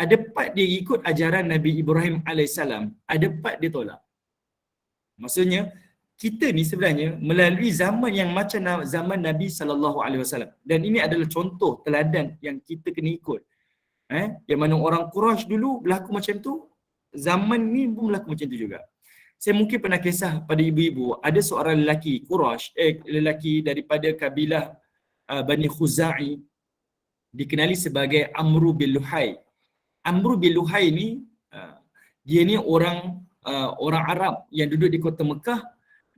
Ada part dia ikut ajaran Nabi Ibrahim AS, ada part dia tolak. Maksudnya, kita ni sebenarnya melalui zaman yang macam zaman Nabi SAW. Dan ini adalah contoh teladan yang kita kena ikut. Yang mana orang Quraisy dulu berlaku macam tu, zaman ni pun berlaku macam tu juga. Saya mungkin pernah kisah pada ibu-ibu, ada seorang lelaki Quraisy, lelaki daripada kabilah Bani Khuza'i, dikenali sebagai Amru bin Luhai. Amru bin Luhai ni, dia ni orang Arab yang duduk di kota Mekah,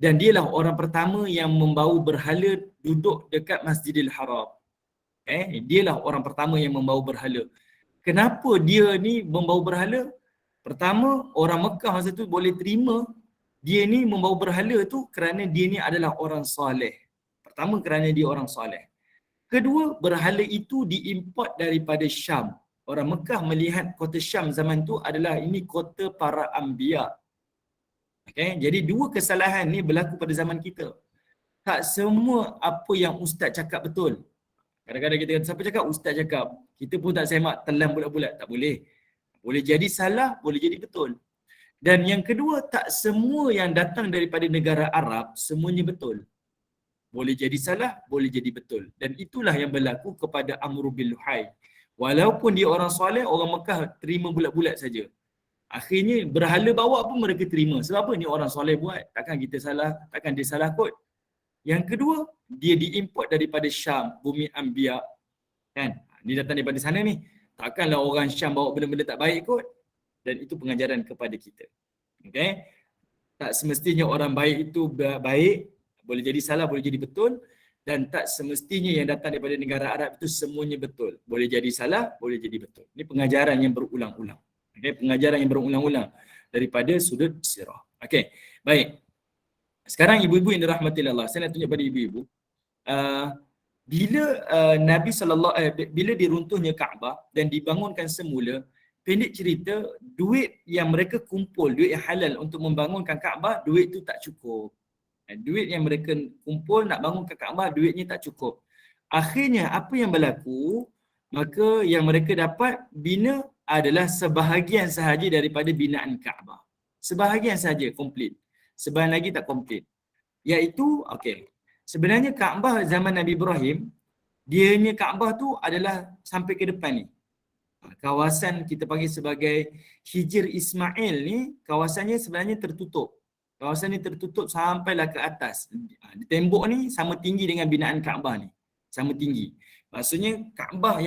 dan dialah orang pertama yang membawa berhala duduk dekat Masjidil Haram. Dialah orang pertama yang membawa berhala. Kenapa dia ni membawa berhala? Pertama, orang Mekah masa tu boleh terima dia ni membawa berhala tu kerana dia ni adalah orang soleh. Pertama, kerana dia orang soleh. Kedua, berhala itu diimport daripada Syam. Orang Mekah melihat kota Syam zaman tu adalah ini kota para anbiya. Okay? Jadi dua kesalahan ni berlaku pada zaman kita. Tak semua apa yang ustaz cakap betul. Kadang-kadang kita kata, siapa cakap? Ustaz cakap. Kita pun tak semak telan bulat-bulat. Tak boleh. Boleh jadi salah, boleh jadi betul. Dan yang kedua, tak semua yang datang daripada negara Arab, semuanya betul. Boleh jadi salah, boleh jadi betul. Dan itulah yang berlaku kepada Amru bin Luhai. Walaupun dia orang soleh, orang Mekah terima bulat-bulat saja. Akhirnya berhala bawa pun mereka terima. Sebab apa? Ni orang soleh buat. Takkan kita salah, takkan dia salah kot. Yang kedua, dia diimport daripada Syam, bumi Anbiya. Kan? Dia datang daripada sana ni. Takkanlah orang Syam bawa benda-benda tak baik kot. Dan itu pengajaran kepada kita. Okay? Tak semestinya orang baik itu baik. Boleh jadi salah, boleh jadi betul. Dan tak semestinya yang datang daripada negara Arab itu semuanya betul. Boleh jadi salah, boleh jadi betul. Ini pengajaran yang berulang-ulang. Okay? Pengajaran yang berulang-ulang daripada sudut sirah. Okay. Baik. Sekarang ibu-ibu yang dirahmati Allah, saya nak tunjuk pada ibu-ibu. Bila Nabi bila diruntuhnya Kaabah dan dibangunkan semula, pendek cerita, duit yang mereka kumpul, duit yang halal untuk membangunkan Kaabah, duit tu tak cukup. Duit yang mereka kumpul nak bangunkan Kaabah, duitnya tak cukup. Akhirnya apa yang berlaku? Maka yang mereka dapat bina adalah sebahagian sahaja daripada binaan Kaabah. Sebahagian sahaja komplit. Sebahagian lagi tak komplit. Iaitu, okey. Sebenarnya Kaabah zaman Nabi Ibrahim, dianya Kaabah tu adalah sampai ke depan ni. Kawasan kita panggil sebagai Hijr Ismail ni, kawasannya sebenarnya tertutup. Kawasan ni tertutup sampailah ke atas. Tembok ni sama tinggi dengan binaan Kaabah ni. Sama tinggi. Maksudnya Kaabah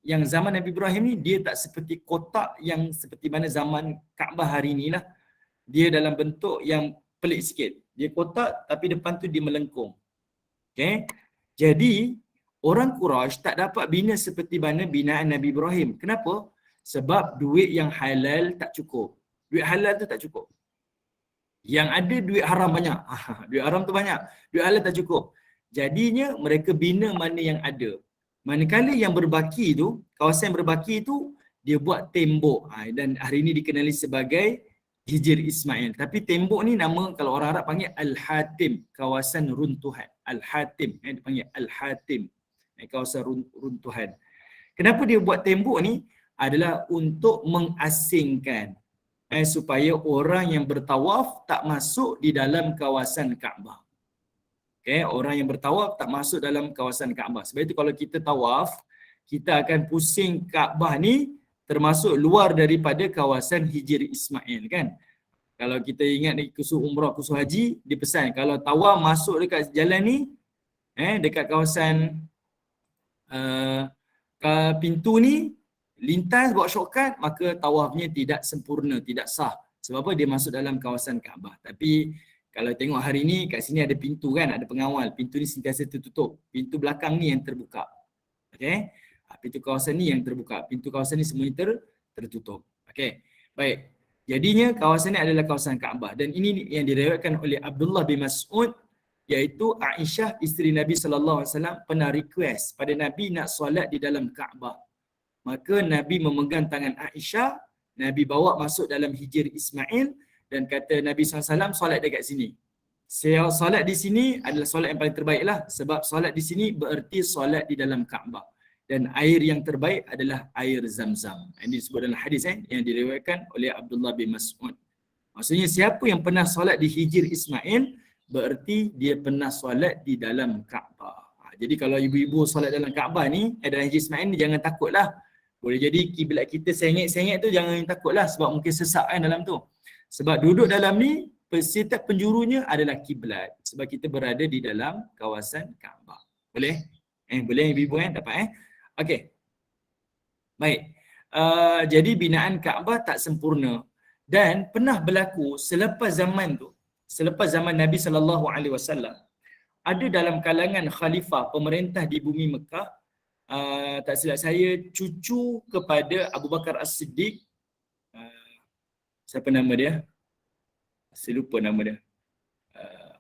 yang zaman Nabi Ibrahim ni, dia tak seperti kotak yang seperti mana zaman Kaabah hari ni lah. Dia dalam bentuk yang pelik sikit. Dia kotak tapi depan tu dia melengkung. Okay? Jadi, orang Quraisy tak dapat bina seperti mana binaan Nabi Ibrahim. Kenapa? Sebab duit yang halal tak cukup. Duit halal tu tak cukup. Yang ada duit haram banyak. Duit haram tu banyak. Duit halal tak cukup. Jadinya mereka bina mana yang ada. Manakala yang berbaki tu, kawasan yang berbaki tu, dia buat tembok. Dan hari ini dikenali sebagai Hijr Ismail. Tapi tembok ni nama kalau orang Arab panggil Al-Hatim, kawasan runtuhan. Al-Hatim, dia panggil Al-Hatim, kawasan runtuhan. Kenapa dia buat tembok ni? Adalah untuk mengasingkan supaya orang yang bertawaf tak masuk di dalam kawasan Kaabah. Okay, orang yang bertawaf tak masuk dalam kawasan Kaabah. Sebab itu kalau kita tawaf, kita akan pusing Kaabah ni termasuk luar daripada kawasan Hijr Ismail kan. Kalau kita ingat di kursus umrah, kursus haji, dipesan kalau tawaf masuk dekat jalan ni, dekat kawasan pintu ni, lintas buat shortcut, maka tawafnya tidak sempurna, tidak sah. Sebab apa? Dia masuk dalam kawasan Kaabah. Tapi kalau tengok hari ni kat sini ada pintu kan, ada pengawal. Pintu ni sentiasa tertutup. Pintu belakang ni yang terbuka. Okey. Pintu kawasan ni yang terbuka. Pintu kawasan ni semuanya tertutup. Okey. Baik. Jadinya kawasan ni adalah kawasan Kaabah dan ini yang diriwayatkan oleh Abdullah bin Mas'ud, iaitu Aisyah isteri Nabi sallallahu alaihi wasallam pernah request pada Nabi nak solat di dalam Kaabah. Maka Nabi memegang tangan Aisyah, Nabi bawa masuk dalam Hijr Ismail dan kata Nabi SAW solat dekat sini. Saya solat di sini adalah solat yang paling terbaik lah, sebab solat di sini bererti solat di dalam Kaabah. Dan air yang terbaik adalah air Zamzam. Ini disebut dalam hadis yang diriwayatkan oleh Abdullah bin Mas'ud. Maksudnya siapa yang pernah solat di Hijr Ismail bererti dia pernah solat di dalam Kaabah. Jadi kalau ibu-ibu solat dalam Kaabah ni, dalam Hijr Ismail ni jangan takutlah. Boleh jadi kiblat kita sengit-sengit tu jangan takutlah sebab mungkin sesak kan dalam tu. Sebab duduk dalam ni setiap penjurunya adalah kiblat sebab kita berada di dalam kawasan Kaabah. Boleh? Boleh ibu-ibu dapat Okey. Baik. Jadi binaan Kaabah tak sempurna dan pernah berlaku selepas zaman Nabi sallallahu alaihi wasallam, ada dalam kalangan khalifah pemerintah di bumi Mekah, tak silap saya cucu kepada Abu Bakar As-Siddiq, siapa nama dia? Saya lupa nama dia.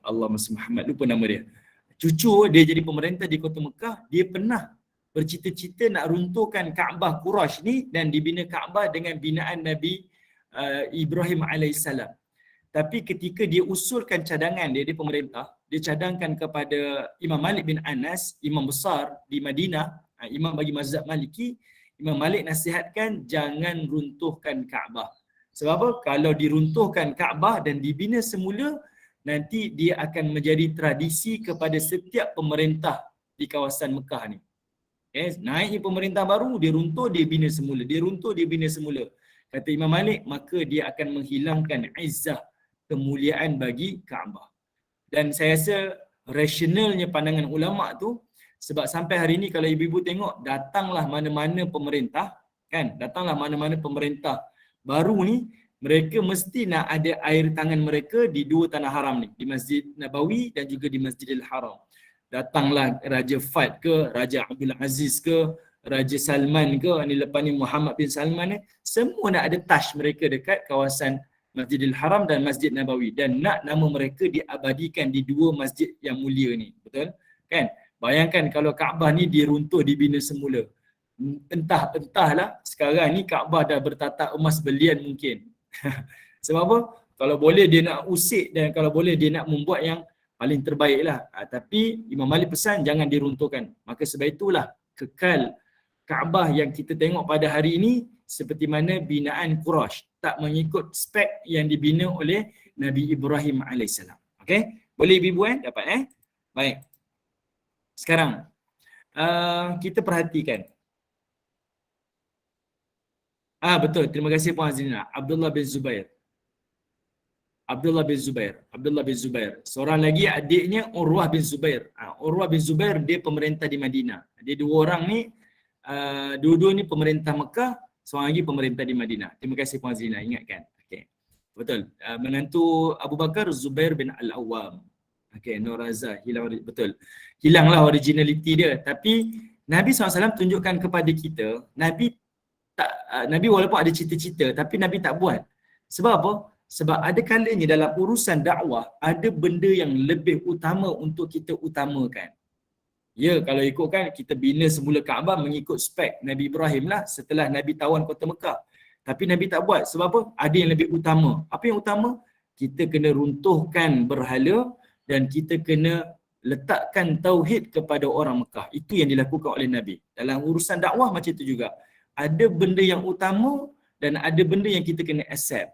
Allahumma salli Muhammad, lupa nama dia. Cucu dia jadi pemerintah di kota Mekah, dia pernah bercita-cita nak runtuhkan Kaabah Quraisy ni dan dibina Kaabah dengan binaan Nabi Ibrahim alaihissalam. Tapi ketika dia usulkan cadangan dia pemerintah, dia cadangkan kepada Imam Malik bin Anas, imam besar di Madinah, imam bagi mazhab Maliki. Imam Malik nasihatkan jangan runtuhkan Kaabah. Sebab apa? Kalau diruntuhkan Kaabah dan dibina semula, nanti dia akan menjadi tradisi kepada setiap pemerintah di kawasan Mekah ni. Naiknya pemerintah baru, dia runtuh, dia bina semula. Dia runtuh, dia bina semula. Kata Imam Malik, maka dia akan menghilangkan izzah, kemuliaan bagi Kaabah. Dan saya rasa rasionalnya pandangan ulama' tu, sebab sampai hari ni kalau ibu-ibu tengok, datanglah mana-mana pemerintah, kan? Datanglah mana-mana pemerintah baru ni, mereka mesti nak ada air tangan mereka di dua tanah haram ni, di Masjid Nabawi dan juga di Masjidil Haram. Datanglah Raja Fahd ke, Raja Abdul Aziz ke, Raja Salman ke, ni lepas ni Muhammad bin Salman ni, semua nak ada touch mereka dekat kawasan Masjidil Haram dan Masjid Nabawi dan nak nama mereka diabadikan di dua masjid yang mulia ni. Betul? Kan? Bayangkan kalau Kaabah ni diruntuh, dibina semula. Entahlah sekarang ni Kaabah dah bertatak emas belian mungkin. Sebab apa? Kalau boleh dia nak usik dan kalau boleh dia nak membuat yang paling terbaik lah. Tapi Imam Malik pesan jangan diruntuhkan. Maka sebab itulah kekal Kaabah yang kita tengok pada hari ini seperti mana binaan Quraisy, tak mengikut spek yang dibina oleh Nabi Ibrahim AS. Okey? Boleh ibu-ibu dapat Baik. Sekarang kita perhatikan. Betul, terima kasih Puan Azrina. Abdullah bin Zubair. Seorang lagi adiknya Urwah bin Zubair. Urwah bin Zubair dia pemerintah di Madinah. Dia dua orang ni, dua-dua ni pemerintah Mekah, seorang lagi pemerintah di Madinah. Terima kasih Puan Azrina, ingatkan. Okey. Betul. Menantu Abu Bakar Zubair bin Al-Awwam. Okey, Nur Raza betul. Hilanglah originality dia, tapi Nabi SAW tunjukkan kepada kita, Nabi walaupun ada cita-cita tapi Nabi tak buat. Sebab apa? Sebab ada kalanya dalam urusan dakwah ada benda yang lebih utama untuk kita utamakan. Ya, kalau ikutkan kita bina semula Kaabah mengikut spek Nabi Ibrahim lah setelah Nabi tawan kota Mekah. Tapi Nabi tak buat. Sebab apa? Ada yang lebih utama. Apa yang utama? Kita kena runtuhkan berhala dan kita kena letakkan tauhid kepada orang Mekah. Itu yang dilakukan oleh Nabi. Dalam urusan dakwah macam itu juga. Ada benda yang utama dan ada benda yang kita kena accept.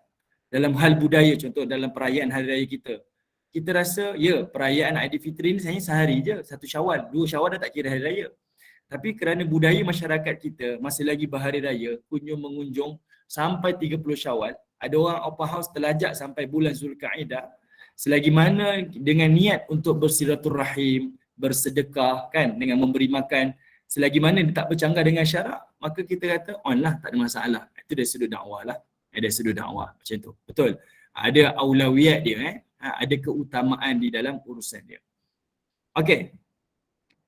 Dalam hal budaya, contoh dalam perayaan hari raya kita. Kita rasa, ya, perayaan Aidilfitri ni hanya sehari je, 1 Syawal. 2 Syawal dah tak kira hari raya. Tapi kerana budaya masyarakat kita, masih lagi berhari raya, kunjung mengunjung sampai 30 Syawal, ada orang open house terlajak sampai bulan Zulkaidah, selagi mana dengan niat untuk bersilaturrahim, bersedekah kan, dengan memberi makan, selagi mana dia tak bercanggah dengan syarak, maka kita kata on lah, tak ada masalah. Itu dari sudut dakwah lah. Dari sudut dakwah macam tu. Betul. Ada aulawiyat dia, ada keutamaan di dalam urusan dia. Okey.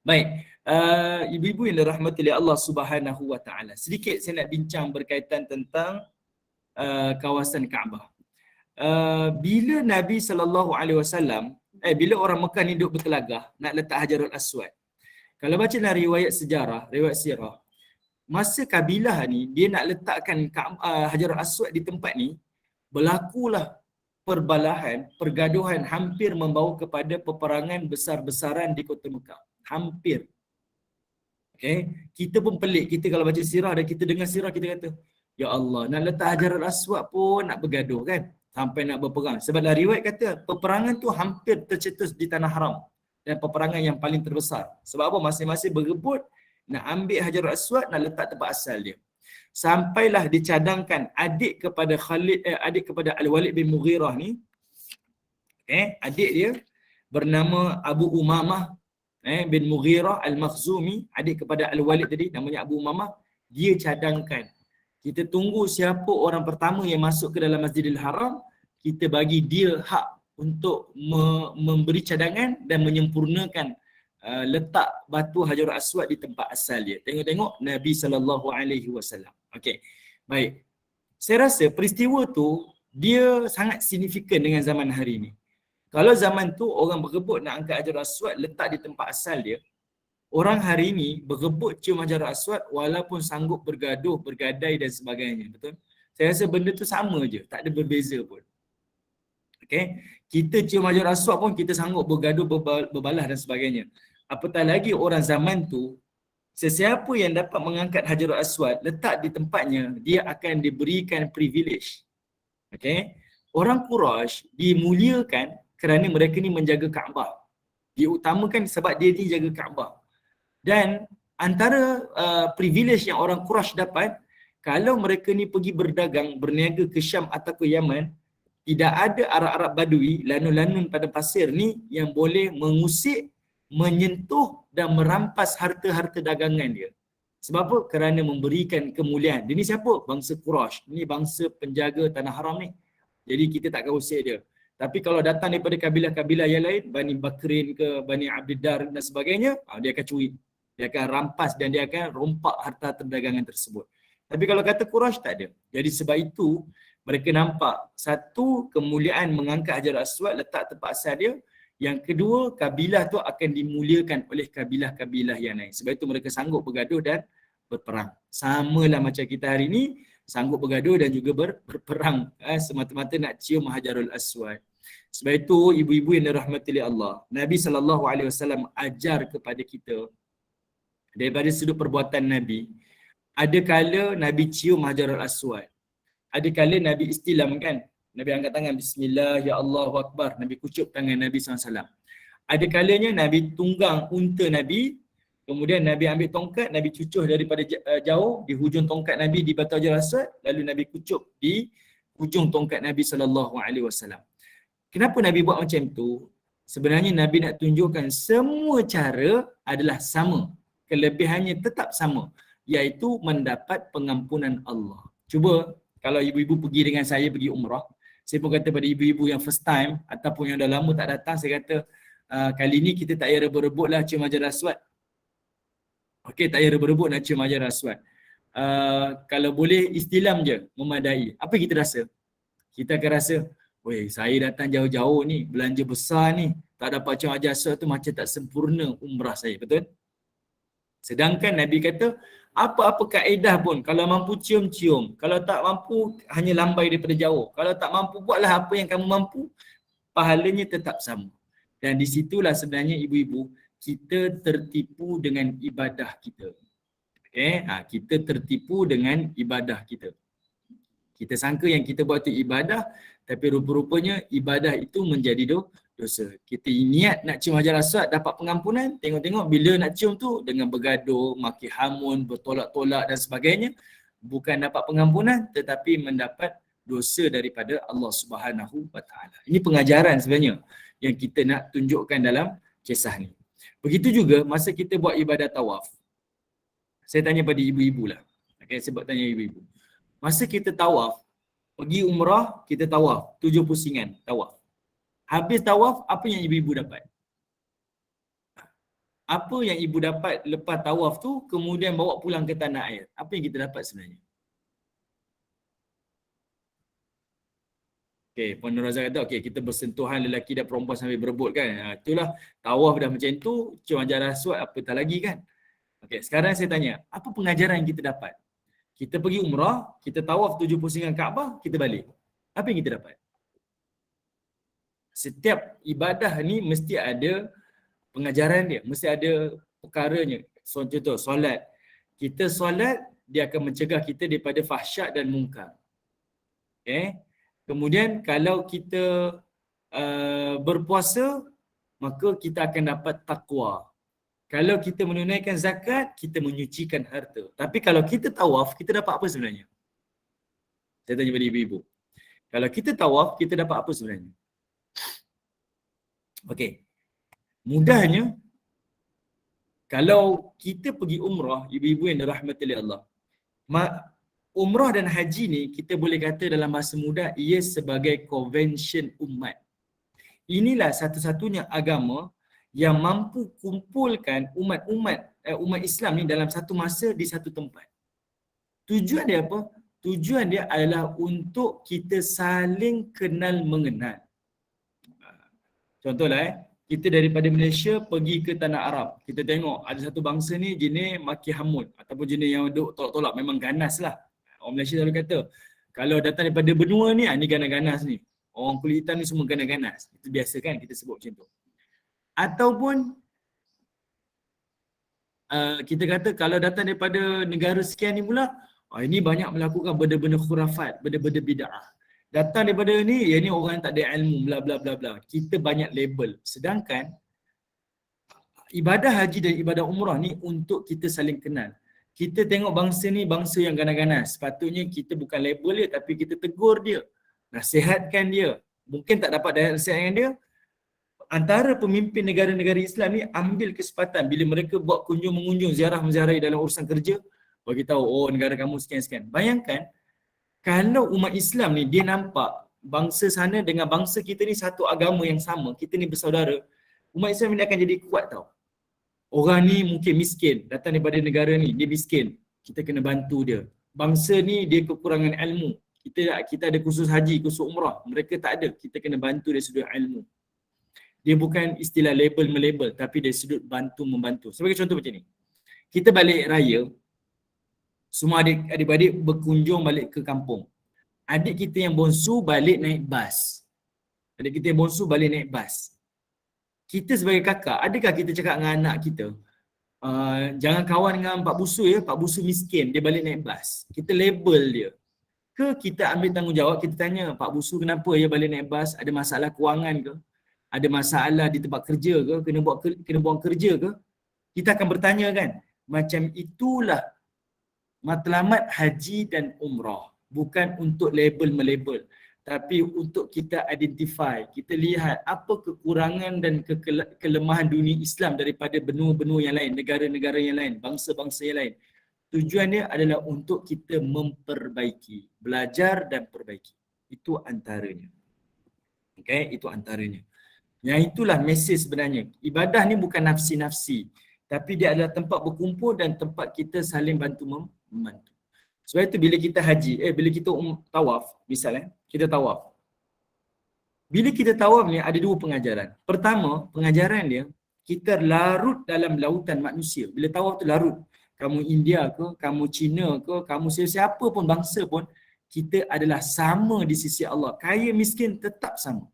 Baik. Ibu-ibu yang dirahmati oleh Allah Subhanahu Wa Taala. Sedikit saya nak bincang berkaitan tentang kawasan Kaabah. Bila Nabi SAW, bila orang Mekah ni duduk bertelagah nak letak Hajarul Aswad. Kalau baca dalam riwayat sejarah, riwayat sirah, masa kabilah ni dia nak letakkan Hajarul Aswad di tempat ni, berlakulah perbalahan, pergaduhan hampir membawa kepada peperangan besar-besaran di kota Mekah. Hampir. Okay. Kita pun pelik. Kita kalau baca sirah dan kita dengar sirah, kita kata, ya Allah, nak letak Hajarul Aswad pun nak bergaduh kan? Sampai nak berperang. Sebab dalam riwayat kata, peperangan tu hampir tercetus di Tanah Haram. Dan peperangan yang paling terbesar. Sebab apa? Masing-masing berebut nak ambil Hajarul Aswad, nak letak tempat asal dia. Sampailah dicadangkan adik kepada Al-Walid bin Mughirah ni, adik dia bernama Abu Umamah bin Mughirah Al-Makhzumi, adik kepada Al-Walid tadi, namanya Abu Umamah. Dia cadangkan, kita tunggu siapa orang pertama yang masuk ke dalam Masjidil Haram, kita bagi dia hak untuk memberi cadangan dan menyempurnakan letak batu Hajarul Aswad di tempat asal dia. Tengok-tengok Nabi SAW. Okey. Baik. Saya rasa peristiwa tu dia sangat signifikan dengan zaman hari ni. Kalau zaman tu orang berebut nak angkat Hajarul Aswad letak di tempat asal dia, orang hari ni berebut cium Hajarul Aswad walaupun sanggup bergaduh, bergadai dan sebagainya. Betul? Saya rasa benda tu sama je, tak ada berbeza pun. Okey. Kita cium Hajarul Aswad pun kita sanggup bergaduh, berbalah dan sebagainya. Apatah lagi orang zaman tu, sesiapa yang dapat mengangkat Hajarul Aswad letak di tempatnya, dia akan diberikan privilege. Okey. Orang Quraisy dimuliakan kerana mereka ni menjaga Kaabah. Diutamakan sebab dia ni jaga Kaabah. Dan antara privilege yang orang Quraisy dapat, kalau mereka ni pergi berdagang, berniaga ke Syam atau ke Yaman, tidak ada Arab-Arab Badui, lanun-lanun pada pasir ni yang boleh mengusik, menyentuh dan merampas harta-harta dagangan dia. Sebab apa? Kerana memberikan kemuliaan. Dia ni siapa? Bangsa Quraisy. Ini bangsa penjaga Tanah Haram ni. Jadi kita takkan usik dia. Tapi kalau datang daripada kabilah-kabilah yang lain, Bani Bakrin ke, Bani Abdiddar dan sebagainya, dia akan curi. Dia akan rampas dan dia akan rompak harta perdagangan tersebut. Tapi kalau kata Quraisy, tak ada. Jadi sebab itu, mereka nampak satu, kemuliaan mengangkat Hajarul Aswad letak tempat asal dia. Yang kedua, kabilah tu akan dimuliakan oleh kabilah-kabilah yang lain. Sebab itu mereka sanggup bergaduh dan berperang. Samalah macam kita hari ni, sanggup bergaduh dan juga berperang. Semata-mata nak cium Hajarul Aswad. Sebab itu, ibu-ibu yang dirahmati oleh Allah, Nabi SAW ajar kepada kita, daripada sudut perbuatan Nabi, ada kala Nabi cium Hajarul Aswad. Ada kala Nabi istilam kan. Nabi angkat tangan, Bismillah, Ya Allahu Akbar. Nabi kucup tangan Nabi SAW. Ada kalanya Nabi tunggang unta Nabi, kemudian Nabi ambil tongkat, Nabi cucuh daripada jauh, di hujung tongkat Nabi di batu Hajarul Aswad, lalu Nabi kucup di hujung tongkat Nabi SAW. Kenapa Nabi buat macam tu? Sebenarnya Nabi nak tunjukkan semua cara adalah sama. Kelebihannya tetap sama, iaitu mendapat pengampunan Allah. Cuba kalau ibu-ibu pergi dengan saya pergi umrah, saya pun kata pada ibu-ibu yang first time ataupun yang dah lama tak datang, saya kata kali ni kita tak payah rebut-rebut lah cium Hajarul Aswad. Okey, tak payah rebut-rebut nak cium Hajarul Aswad. Kalau boleh istilam je, memadai. Apa kita rasa? Kita akan rasa, weh, saya datang jauh-jauh ni, belanja besar ni, tak dapat cium Hajarul Aswad tu macam tak sempurna umrah saya, betul? Sedangkan Nabi kata, Apa-apa kaedah pun, kalau mampu cium-cium, kalau tak mampu hanya lambai daripada jauh. Kalau tak mampu, buatlah apa yang kamu mampu, pahalanya tetap sama. Dan di situlah sebenarnya ibu-ibu, kita tertipu dengan ibadah kita. Kita tertipu dengan ibadah kita. Kita sangka yang kita buat itu ibadah, tapi rupa-rupanya ibadah itu menjadi dosa. Kita niat nak cium Hajar Aswad dapat pengampunan, tengok-tengok bila nak cium tu dengan bergaduh, maki hamun, bertolak-tolak dan sebagainya, bukan dapat pengampunan tetapi mendapat dosa daripada Allah Subhanahu Wa Taala. Ini pengajaran sebenarnya yang kita nak tunjukkan dalam kisah ni. Begitu juga masa kita buat ibadah tawaf. Saya tanya pada ibu-ibu lah. Okay, saya buat tanya ibu-ibu. Masa kita tawaf, pergi umrah, kita tawaf, 7 pusingan tawaf. Habis tawaf, apa yang ibu-ibu dapat? Apa yang ibu dapat lepas tawaf tu, kemudian bawa pulang ke tanah air? Apa yang kita dapat sebenarnya? Okay, Puan Nur Razak kata, okay, kita bersentuhan lelaki dan perempuan sambil berebut kan. Itulah, tawaf dah macam tu, cium Hajar Aswad, apa tak lagi kan? Okay, sekarang saya tanya, apa pengajaran yang kita dapat? Kita pergi umrah, kita tawaf 7 pusingan Kaabah, kita balik. Apa yang kita dapat? Setiap ibadah ni mesti ada pengajaran dia, mesti ada perkaranya. Contoh, solat. Kita solat, dia akan mencegah kita daripada fahsyat dan mungkar. Okay? Kemudian kalau kita berpuasa, maka kita akan dapat takwa. Kalau kita menunaikan zakat, kita menyucikan harta. Tapi kalau kita tawaf, kita dapat apa sebenarnya? Saya tanya pada ibu-ibu. Kalau kita tawaf, kita dapat apa sebenarnya? Okey. Mudahnya, kalau kita pergi umrah, ibu-ibu yang dirahmati oleh Allah, umrah dan haji ni, kita boleh kata dalam bahasa mudah, ia sebagai convention umat. Inilah satu-satunya agama yang mampu kumpulkan umat Islam ni dalam satu masa di satu tempat. Tujuan dia apa? Tujuan dia adalah untuk kita saling kenal mengenal. Contohlah kita daripada Malaysia pergi ke tanah Arab. Kita tengok ada satu bangsa ni jenis maki hamun ataupun jenis yang duk tolak-tolak, memang ganas lah. Orang Malaysia selalu kata, kalau datang daripada benua ni, ni ganas-ganas ni. Orang kulit hitam ni semua ganas-ganas. Itu biasa kan kita sebut macam tu. Ataupun kita kata kalau datang daripada negara sekian ni pula, ini banyak melakukan benda-benda khurafat, benda-benda bid'ah. Datang daripada ni, ni orang yang tak ada ilmu, bla bla bla bla. Kita banyak label. Sedangkan ibadah haji dan ibadah umrah ni untuk kita saling kenal. Kita tengok bangsa ni bangsa yang ganas-ganas. Sepatutnya kita bukan label dia, tapi kita tegur dia, nasihatkan dia. Mungkin tak dapat nasihatkan dia, antara pemimpin negara-negara Islam ni ambil kesempatan bila mereka buat mengunjung, ziarah-menziarahi dalam urusan kerja, bagi tahu, negara kamu sekian-sekian. Bayangkan, kalau umat Islam ni dia nampak bangsa sana dengan bangsa kita ni satu agama yang sama, kita ni bersaudara, umat Islam ni akan jadi kuat tau. Orang ni mungkin miskin, datang daripada negara ni, dia miskin, kita kena bantu dia. Bangsa ni dia kekurangan ilmu, kita ada khusus haji, khusus umrah, mereka tak ada, kita kena bantu dari sudut ilmu. Dia bukan istilah label-melabel, tapi dari sudut bantu-membantu. Sebagai contoh macam ni, kita balik raya, semua adik-adik berkunjung balik ke kampung. Adik kita yang bongsu balik naik bas. Adik kita yang bongsu balik naik bas. Kita sebagai kakak, adakah kita cakap dengan anak kita, jangan kawan dengan Pak Busu ya, Pak Busu miskin, dia balik naik bas. Kita label dia. Ke kita ambil tanggungjawab, kita tanya, Pak Busu kenapa ya balik naik bas? Ada masalah kewangan ke? Ada masalah di tempat kerja ke? Kena buang kerja ke? Kita akan bertanya kan? Macam itulah matlamat haji dan umrah. Bukan untuk label-melabel, tapi untuk kita identify, kita lihat apa kekurangan dan kelemahan dunia Islam daripada benua-benua yang lain, negara-negara yang lain, bangsa-bangsa yang lain. Tujuannya adalah untuk kita memperbaiki, belajar dan perbaiki. Itu antaranya. Okay, itu antaranya. Yang itulah mesej sebenarnya. Ibadah ni bukan nafsi-nafsi, tapi dia adalah tempat berkumpul dan tempat kita saling bantu-membantu. Sebab itu bila kita haji, bila kita tawaf, misalnya, kita tawaf. Bila kita tawaf ni ada dua pengajaran. Pertama, pengajaran dia, kita larut dalam lautan manusia. Bila tawaf tu larut. kamu India ke, kamu Cina ke, kamu siapa pun bangsa pun, kita adalah sama di sisi Allah. Kaya miskin tetap sama.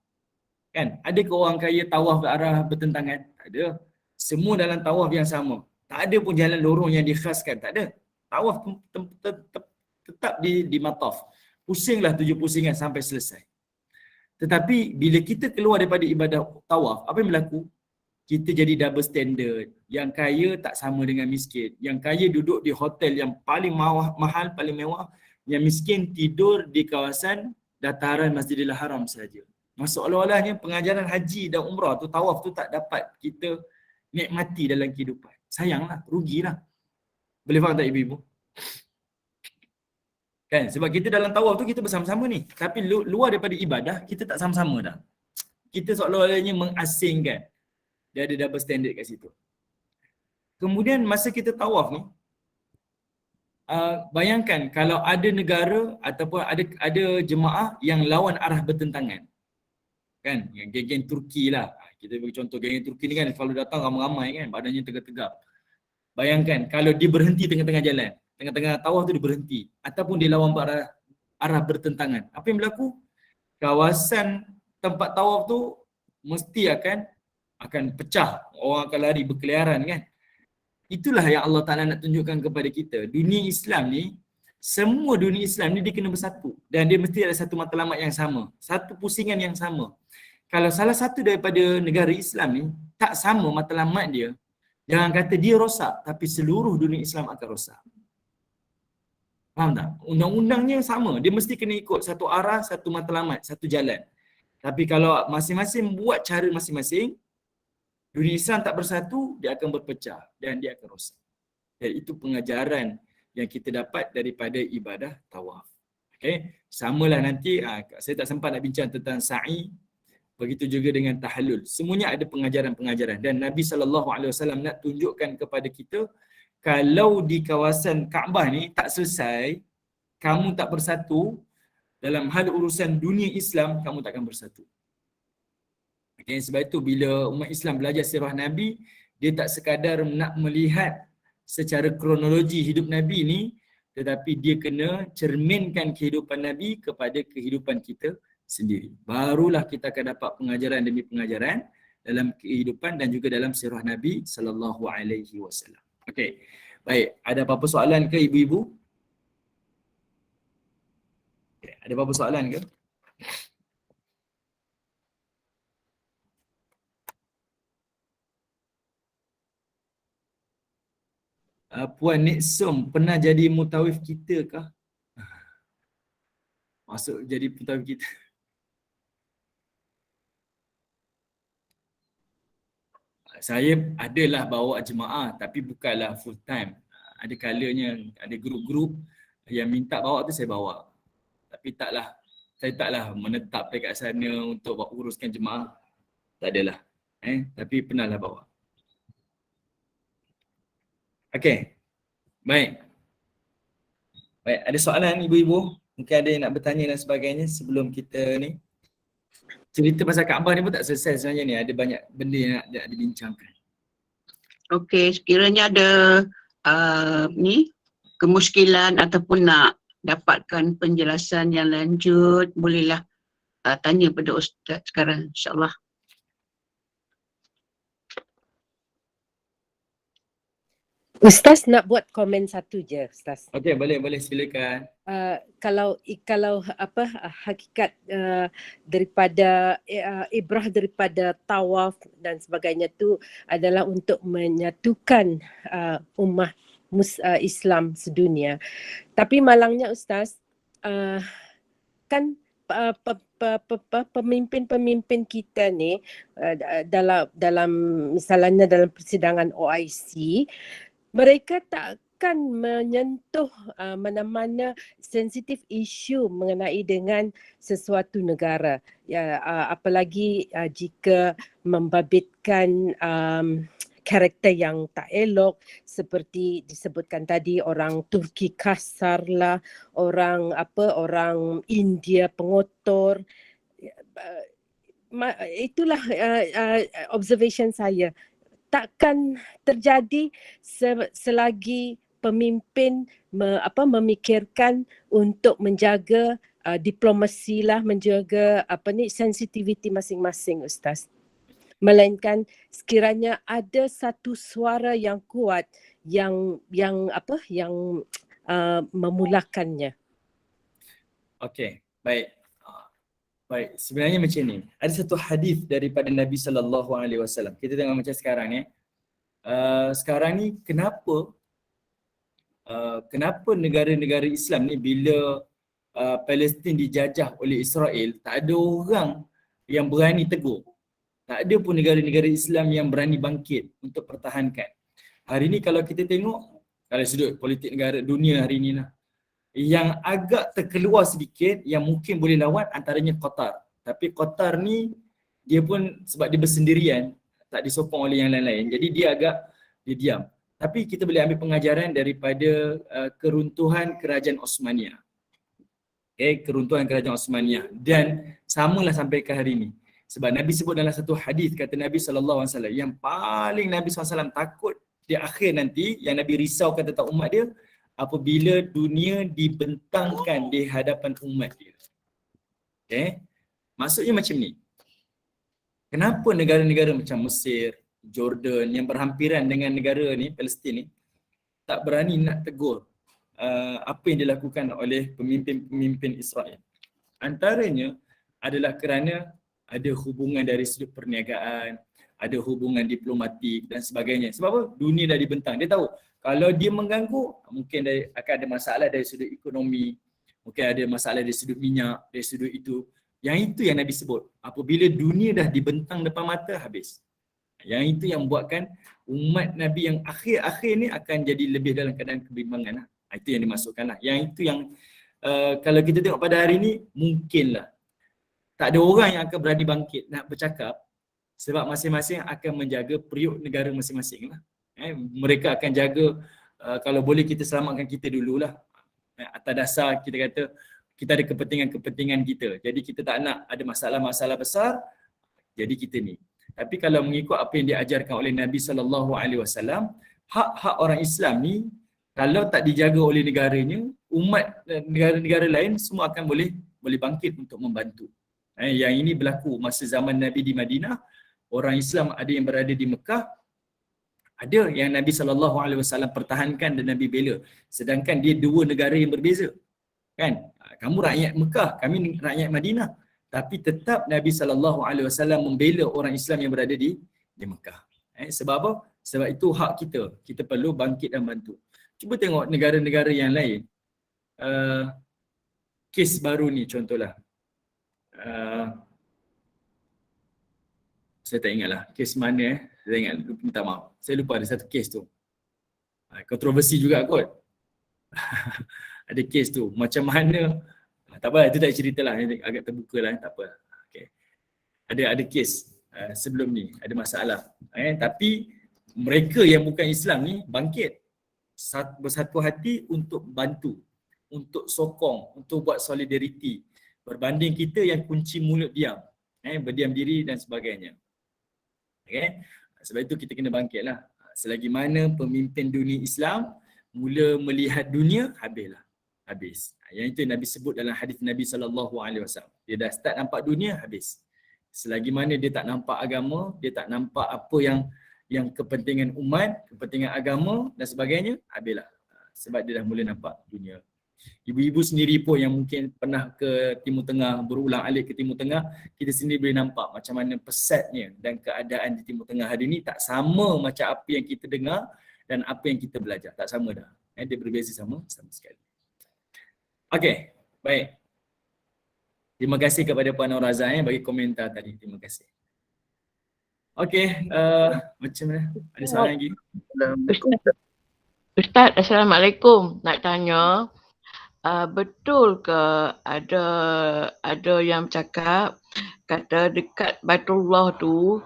Kan? Adakah orang kaya tawaf ke arah bertentangan? Tak ada. Semua dalam tawaf yang sama. Tak ada pun jalan lorong yang dikhaskan. Tak ada. Tawaf tetap di mataf. Pusinglah 7 pusingan sampai selesai. Tetapi bila kita keluar daripada ibadah tawaf, apa yang berlaku? Kita jadi double standard. Yang kaya tak sama dengan miskin. Yang kaya duduk di hotel yang paling mahal, paling mewah. Yang miskin tidur di kawasan dataran Masjidil Haram saja. Masalah-olahnya pengajaran haji dan umrah tu, tawaf tu tak dapat kita nikmati dalam kehidupan. Sayanglah, rugilah. Boleh faham tak ibu-ibu? Kan? Sebab kita dalam tawaf tu kita bersama-sama ni. Tapi luar daripada ibadah, kita tak sama-sama dah. Kita seolah-olahnya mengasingkan. Dia ada double standard kat situ. Kemudian masa kita tawaf ni, bayangkan kalau ada negara ataupun ada jemaah yang lawan arah bertentangan. Kan? Yang geng-geng Turki lah. Kita bagi contoh geng-geng Turki ni kan kalau datang ramai-ramai kan, badannya tegak-tegak. Bayangkan kalau dia berhenti tengah-tengah jalan. Tengah-tengah tawaf tu dia berhenti. Ataupun dia lawan arah bertentangan. Apa yang berlaku? Kawasan tempat tawaf tu mesti akan pecah. Orang akan lari berkeliaran kan. Itulah yang Allah Ta'ala nak tunjukkan kepada kita. Dunia Islam ni, semua dunia Islam ni dia kena bersatu. Dan dia mesti ada satu matlamat yang sama. Satu pusingan yang sama. Kalau salah satu daripada negara Islam ni tak sama matlamat dia, jangan kata dia rosak, tapi seluruh dunia Islam akan rosak. Faham tak? Undang-undangnya sama. Dia mesti kena ikut satu arah, satu matlamat, satu jalan. Tapi kalau masing-masing buat cara masing-masing, dunia Islam tak bersatu, dia akan berpecah dan dia akan rosak. Dan itu pengajaran yang kita dapat daripada ibadah tawaf. Okay? Samalah nanti, saya tak sempat nak bincang tentang sa'i, begitu juga dengan tahallul. Semuanya ada pengajaran-pengajaran. Dan Nabi SAW nak tunjukkan kepada kita, kalau di kawasan Kaabah ni tak selesai, kamu tak bersatu, dalam hal urusan dunia Islam, kamu takkan bersatu. Okay, sebab itu bila umat Islam belajar sirah Nabi, dia tak sekadar nak melihat secara kronologi hidup Nabi ni, tetapi dia kena cerminkan kehidupan Nabi kepada kehidupan kita sendiri. Barulah kita akan dapat pengajaran demi pengajaran dalam kehidupan dan juga dalam sirah Nabi sallallahu alaihi wasallam. Okey. Baik, ada apa-apa soalan ke ibu-ibu? Okay. Ada apa-apa soalan ke? Puan Nik Som pernah jadi mutawif kita kah? Masuk jadi mutawif kita. Saya adalah bawa jemaah tapi bukanlah full time. Ada kalanya ada grup-grup yang minta bawa tu saya bawa. Tapi saya taklah menetap dekat sana untuk uruskan jemaah. Tak adalah. Tapi pernahlah bawa. Okey. Baik. Baik, ada soalan ibu-ibu? Mungkin ada yang nak bertanya dan sebagainya sebelum kita ni. Cerita pasal Kaabah ni pun tak selesai sebenarnya ni. Ada banyak benda yang nak dibincangkan.
Okey, sekiranya ada kemuskilan ataupun nak dapatkan penjelasan yang lanjut, bolehlah tanya pada Ustaz sekarang, insyaAllah.
Ustaz nak buat komen satu je, Ustaz.
Okey, boleh silakan.
Kalau apa hakikat daripada ibrah daripada tawaf dan sebagainya tu adalah untuk menyatukan ummah Islam sedunia. Tapi malangnya Ustaz, kan pemimpin-pemimpin kita ni dalam misalnya dalam persidangan OIC, mereka takkan menyentuh mana-mana sensitif isu mengenai dengan sesuatu negara. Ya, apalagi jika membabitkan karakter yang tak elok seperti disebutkan tadi, orang Turki kasar lah, orang India pengotor. Itulah observation saya. Takkan terjadi selagi pemimpin memikirkan untuk menjaga diplomasi lah, menjaga sensitiviti masing-masing, Ustaz. Melainkan sekiranya ada satu suara yang kuat yang memulakannya.
Okey, baik. Baik, sebenarnya macam ni. Ada satu hadis daripada Nabi sallallahu alaihi wasallam. Kita tengok macam sekarang ni. Sekarang ni kenapa negara-negara Islam ni bila Palestin dijajah oleh Israel, tak ada orang yang berani tegur. Tak ada pun negara-negara Islam yang berani bangkit untuk pertahankan. Hari ni kalau kita tengok, kalau sudut politik negara dunia hari ni lah, yang agak terkeluar sedikit yang mungkin boleh lawan antaranya Qatar. Tapi Qatar ni dia pun sebab dia bersendirian, tak disokong oleh yang lain-lain. Jadi dia diam. Tapi kita boleh ambil pengajaran daripada keruntuhan kerajaan Osmaniyah. Keruntuhan kerajaan Osmaniyah, dan samalah sampai ke hari ini. Sebab Nabi sebut dalam satu hadis, kata Nabi SAW, yang paling Nabi SAW takut di akhir nanti, yang Nabi risaukan tentang umat dia, apabila dunia dibentangkan di hadapan umat dia. Maksudnya macam ni. Kenapa negara-negara macam Mesir, Jordan yang berhampiran dengan negara ni, Palestin ni, tak berani nak tegur apa yang dilakukan oleh pemimpin-pemimpin Israel? Antaranya adalah kerana ada hubungan dari sudut perniagaan, ada hubungan diplomatik dan sebagainya. Sebab apa? Dunia dah dibentang. Dia tahu kalau dia mengganggu, mungkin akan ada masalah dari sudut ekonomi, mungkin ada masalah dari sudut minyak, dari sudut itu. Yang itu yang Nabi sebut. Apabila dunia dah dibentang depan mata, habis. Yang itu yang buatkan umat Nabi yang akhir-akhir ni akan jadi lebih dalam keadaan kebimbangan. Itu yang dimasukkan lah. Yang itu yang kalau kita tengok pada hari ni, mungkinlah tak ada orang yang akan berani bangkit nak bercakap, sebab masing-masing akan menjaga periuk negara masing-masing lah. Mereka akan jaga, kalau boleh kita selamatkan kita dululah. Atas dasar kita kata kita ada kepentingan-kepentingan kita. Jadi kita tak nak ada masalah-masalah besar, jadi kita ni. Tapi kalau mengikut apa yang diajarkan oleh Nabi SAW, hak-hak orang Islam ni kalau tak dijaga oleh negaranya, umat negara-negara lain semua akan boleh bangkit untuk membantu. Yang ini berlaku masa zaman Nabi di Madinah, orang Islam ada yang berada di Mekah, ada yang Nabi SAW pertahankan dan Nabi bela. Sedangkan dia dua negara yang berbeza. Kan? Kamu rakyat Mekah, kami rakyat Madinah. Tapi tetap Nabi SAW membela orang Islam yang berada di Mekah. Sebab apa? Sebab itu hak kita. Kita perlu bangkit dan bantu. Cuba tengok negara-negara yang lain. Kes baru ni contohlah. Saya tak ingatlah kes mana saya ingat, minta maaf. Saya lupa ada satu kes tu. Kontroversi juga kot. Ada kes tu. Macam mana, tak apa, itu tak ceritalah, agak terbuka lah, tak apa. Okay. Ada kes sebelum ni, ada masalah. Tapi mereka yang bukan Islam ni bangkit. Bersatu hati untuk bantu, untuk sokong, untuk buat solidariti. Berbanding kita yang kunci mulut diam, berdiam diri dan sebagainya. Okay? Sebab itu kita kena bangkitlah. Selagi mana pemimpin dunia Islam mula melihat dunia, habis. Yang itu Nabi sebut dalam hadis Nabi SAW. Dia dah start nampak dunia, habis. Selagi mana dia tak nampak agama, dia tak nampak apa yang kepentingan umat, kepentingan agama dan sebagainya, habislah. Sebab dia dah mula nampak dunia. Ibu-ibu sendiri pun yang mungkin pernah ke Timur Tengah, berulang alik ke Timur Tengah, kita sendiri boleh nampak macam mana pesatnya dan keadaan di Timur Tengah hari ini tak sama macam apa yang kita dengar dan apa yang kita belajar. Tak sama dah. Dia berbeza sama sekali. Okey, baik. Terima kasih kepada Puan Noraza bagi komentar tadi. Terima kasih. Okey, macam mana? Ada soalan lagi?
Ustaz, Assalamualaikum. Nak tanya, betul ke ada yang cakap kata dekat Baitullah tu,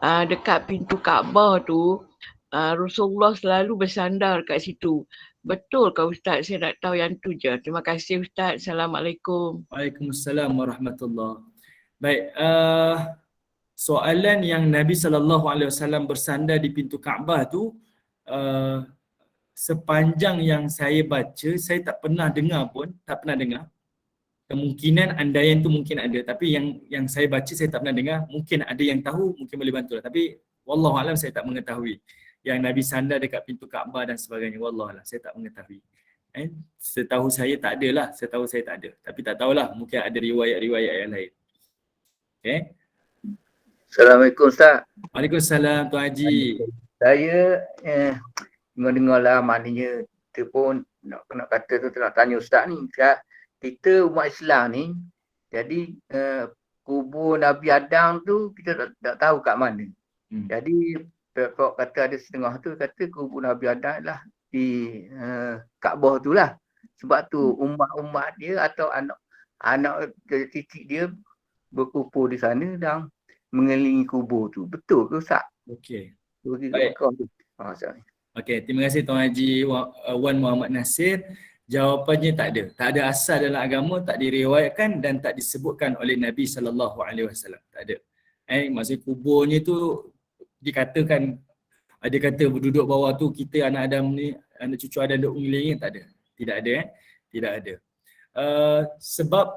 dekat pintu Kaabah tu, Rasulullah selalu bersandar kat situ. Betul ke Ustaz? Saya nak tahu yang tu je. Terima kasih Ustaz. Assalamualaikum.
Waalaikumsalam warahmatullahi. Baik, soalan yang Nabi SAW bersandar di pintu Kaabah tu, sepanjang yang saya baca, saya tak pernah dengar pun, tak pernah dengar. Kemungkinan andaian tu mungkin ada, tapi yang saya baca saya tak pernah dengar. Mungkin ada yang tahu, mungkin boleh bantu lah. Tapi wallahualam saya tak mengetahui. Yang Nabi sandar dekat pintu Kaabah dan sebagainya, wallahualam saya tak mengetahui. Setahu saya tak ada lah, setahu saya tak ada. Tapi tak tahulah, mungkin ada riwayat-riwayat yang lain. Okay.
Assalamualaikum Ustaz.
Waalaikumsalam Tuan Haji.
Saya dengar lah, maknanya kita pun nak kata tu nak tanya Ustaz ni. Kita umat Islam ni, jadi kubur Nabi Adam tu kita tak tahu kat mana. Jadi kalau kata ada setengah tu kata kubur Nabi Adam lah di Kaabah tu lah. Sebab tu umat-umat dia atau anak cicit dia berkumpul di sana dan mengelilingi kubur tu. Betul ke Ustaz?
Okey.
Baik.
Okey, terima kasih Tuan Haji Wan Muhammad Nasir. Jawapannya tak ada. Tak ada asal dalam agama, tak diriwayatkan dan tak disebutkan oleh Nabi SAW. Tak ada. Maksudnya kuburnya tu dikatakan, ada kata berduduk bawah tu kita anak Adam ni, anak cucu Adam duduk mengelilingi, tak ada. Tidak ada. Tidak ada. Sebab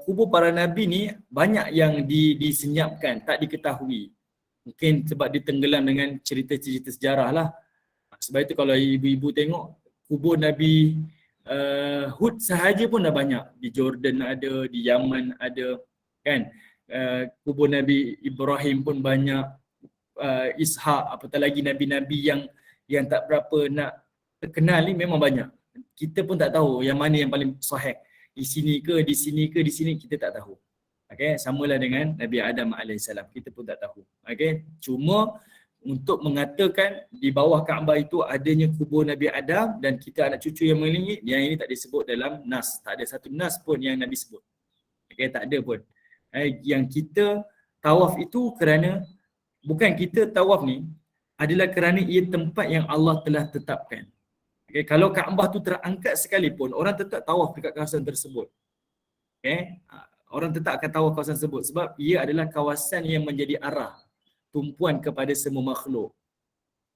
kubur para Nabi ni banyak yang disenyapkan, tak diketahui. Mungkin sebab ditenggelam dengan cerita-cerita sejarah lah. Sebab itu kalau ibu-ibu tengok kubur Nabi Hud sahaja pun dah banyak. Di Jordan ada, di Yaman ada, kan. Kubur Nabi Ibrahim pun banyak, Ishak, apatah lagi nabi-nabi yang tak berapa nak terkenal ni memang banyak. Kita pun tak tahu yang mana yang paling sahih. Di sini ke, di sini ke, di sini kita tak tahu. Okey, samalah dengan Nabi Adam AS, kita pun tak tahu. Okey, cuma untuk mengatakan di bawah Kaabah itu adanya kubur Nabi Adam dan kita anak cucu yang mengelilingi, yang ini tak disebut dalam nas. Tak ada satu nas pun yang Nabi sebut. Okey, tak ada pun. Yang kita tawaf itu kerana, bukan kita tawaf ni adalah kerana ia tempat yang Allah telah tetapkan. Okay, kalau Kaabah tu terangkat sekalipun, orang tetap tawaf dekat kawasan tersebut. Okay, orang tetap akan tawaf kawasan tersebut sebab ia adalah kawasan yang menjadi arah tumpuan kepada semua makhluk.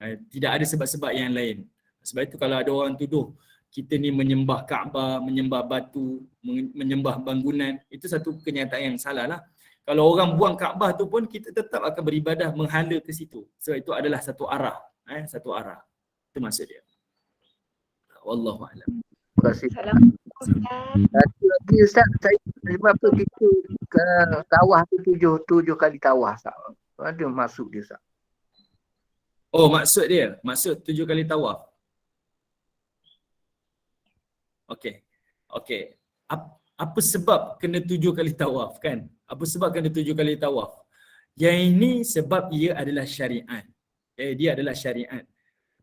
Tidak ada sebab-sebab yang lain. Sebab itu kalau ada orang tuduh kita ni menyembah Kaabah, menyembah batu, menyembah bangunan, itu satu kenyataan yang salah lah. Kalau orang buang Kaabah tu pun kita tetap akan beribadah menghala ke situ. Sebab itu adalah satu arah. Satu arah. Itu maksud dia. Wallahualam.
Terima kasih.
Assalamualaikum Ustaz.
Satu lagi Ustaz, saya sebab apa kita ke tawaf tu tujuh kali tawaf Ustaz? Ada maksud dia Ustaz?
Oh, maksud dia? Maksud 7 kali tawaf. Okey. Okey. Apa sebab kena 7 kali tawaf kan? Apa sebab kena 7 kali tawaf? Yang ini sebab ia adalah syariat. Dia adalah syariat.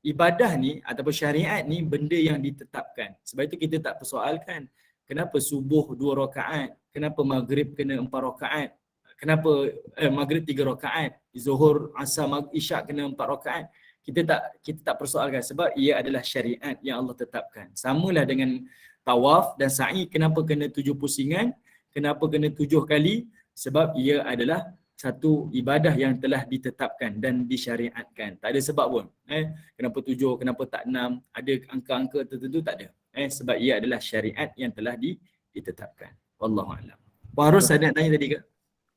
Ibadah ni ataupun syariat ni benda yang ditetapkan. Sebab itu kita tak persoalkan kenapa subuh 2 rakaat, kenapa maghrib kena 4 rakaat, kenapa maghrib 3 rakaat, zuhur, asar, isyak kena 4 rakaat. Kita tak persoalkan sebab ia adalah syariat yang Allah tetapkan. Samalah dengan tawaf dan sa'i, kenapa kena 7 pusingan, kenapa kena 7 kali? Sebab ia adalah satu ibadah yang telah ditetapkan dan disyariatkan. Tak ada sebab pun. Kenapa 7, kenapa tak 6, ada angka-angka tertentu, tak ada. Sebab ia adalah syariat yang telah ditetapkan. Wallahualam. Puan Ros ada nak tanya tadi ke?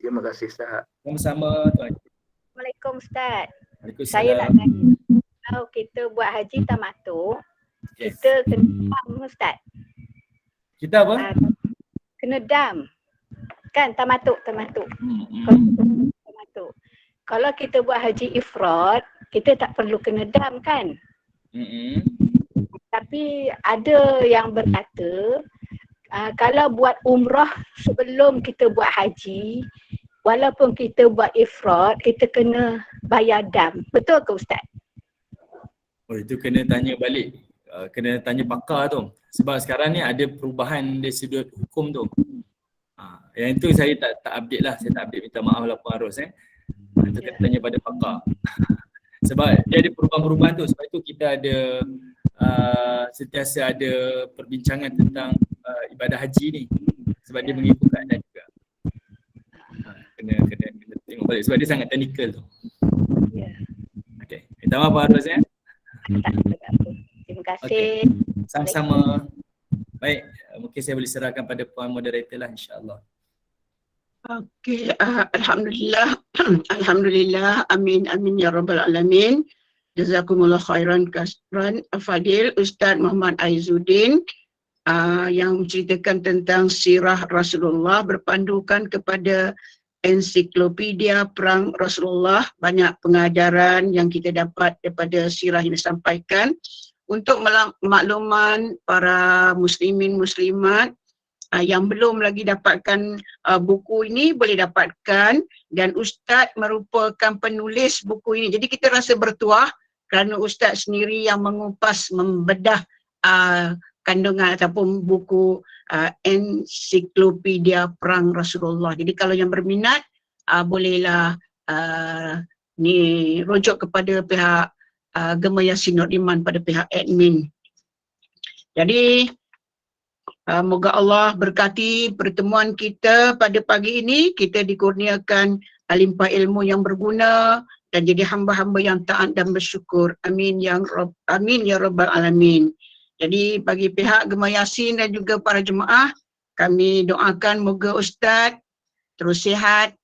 Terima kasih Ustaz.
Sama-sama Tuan.
Assalamualaikum Ustaz.
Waalaikumsalam.
Saya nak tanya, kalau kita buat haji tamattu, kita kena dam Ustaz.
Kita apa?
Kena dam. Kan tamattu. Tamattu. Kalau kita buat haji ifrad, kita tak perlu kena dam kan? Tapi ada yang berkata kalau buat umrah sebelum kita buat haji, walaupun kita buat ifrad, kita kena bayar dam. Betul ke Ustaz?
Oh, itu kena tanya balik. Kena tanya pakar tu. Sebab sekarang ni ada perubahan dari sudut hukum tu. Yang itu saya tak update lah. Saya tak update, minta maaf lah Puan Ros. Itu kena tanya pada pakar. Sebab dia ada perubahan-perubahan tu. Sebab itu kita ada sentiasa ada perbincangan tentang ibadah haji ni. Sebab dia mengikut keadaan juga. Kena tengok balik. Sebab dia sangat teknikal tu.
Ya.
Okay. Minta maaf Puan Ros.
Tak apa. Terima kasih.
Sama-sama. Baik, mungkin saya boleh serahkan pada puan moderator lah, insya-Allah.
Okey, alhamdulillah. Alhamdulillah. Amin amin ya rabbal alamin. Jazakumullah khairan kasran. Fadil Ustaz Muhammad Aizuddin yang menceritakan tentang sirah Rasulullah berpandukan kepada ensiklopedia perang Rasulullah. Banyak pengajaran yang kita dapat daripada sirah yang disampaikan. Untuk makluman para muslimin muslimat yang belum lagi dapatkan buku ini, boleh dapatkan, dan Ustaz merupakan penulis buku ini. Jadi kita rasa bertuah kerana Ustaz sendiri yang mengupas, membedah kandungan ataupun buku ensiklopedia perang Rasulullah. Jadi kalau yang berminat bolehlah ni rujuk kepada pihak Gema Yasin Nur Iman, pada pihak admin. Jadi moga Allah berkati pertemuan kita pada pagi ini. Kita dikurniakan limpah ilmu yang berguna dan jadi hamba-hamba yang taat dan bersyukur. Amin ya rabbal alamin. Jadi bagi pihak Gema Yasin dan juga para jemaah, kami doakan moga Ustaz terus sihat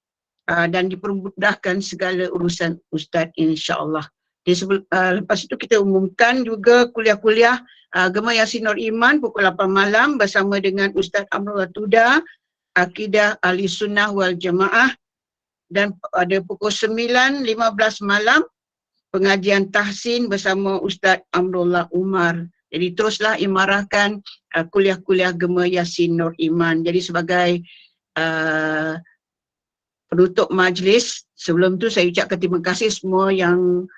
dan dipermudahkan segala urusan Ustaz, insya-Allah. Lepas itu kita umumkan juga kuliah-kuliah Gema Yasin Nur Iman pukul 8 malam bersama dengan Ustaz Amrullah Tuda, Akidah Ahli Sunnah wal Jamaah, dan pada pukul 9.15 malam pengajian tahsin bersama Ustaz Amrullah Umar. Jadi teruslah imarahkan kuliah-kuliah Gema Yasin Nur Iman. Jadi sebagai penutup majlis, sebelum tu saya ucapkan terima kasih semua yang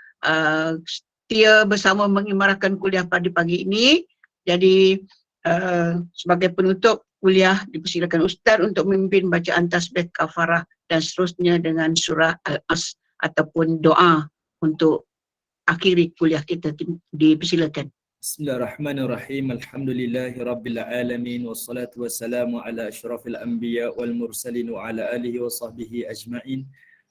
setia bersama mengimarahkan kuliah pada pagi ini. Jadi sebagai penutup kuliah dipersilakan Ustaz untuk memimpin bacaan tasbih kafarah dan seterusnya dengan surah Al-As ataupun doa untuk akhiri kuliah kita. Dipersilakan.
Bismillahirrahmanirrahim. Alhamdulillahi rabbil alamin wassalatu wassalamu ala asyrafil anbiya wal mursalin wa ala alihi wa sahbihi ajma'in.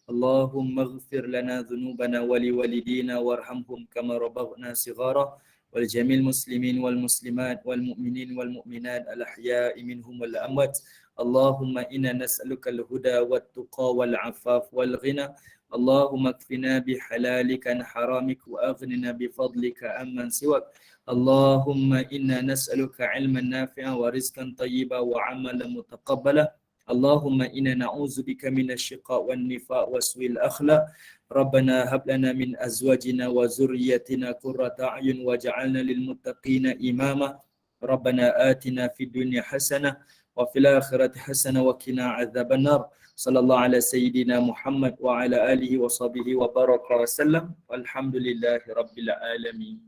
Allahumma ighfir lana dhunubana wa liwalidina warhamhum kama rabbana sighara wal jamil muslimin wal muslimat wal mu'minin wal mu'minat al ahya'i minhum wal amwat. Allahumma inna nas'aluka al huda wat tuqa wal afaf wal ghina. Allahumma kfina bihalalika an haramik wa aghnina bifadlika amman siwak. Allahumma inna nas'aluka ilman nafi'a wa rizqan tayyiba wa amalan mutaqabbala. Allahumma inna na'udzubika minasyiqa wan nifaq wa su'il akhlaq. Rabbana hab lana min azwajina wa zurriyyatina qurrata a'yun waj'alna lil muttaqina imama. Rabbana atina fid dunya hasanah wa fil akhirati hasanah wa qina adzabannar. Sallallahu ala sayyidina Muhammad wa ala alihi wa sahbihi wa baraka wa sallam. Walhamdulillahi rabbil alamin.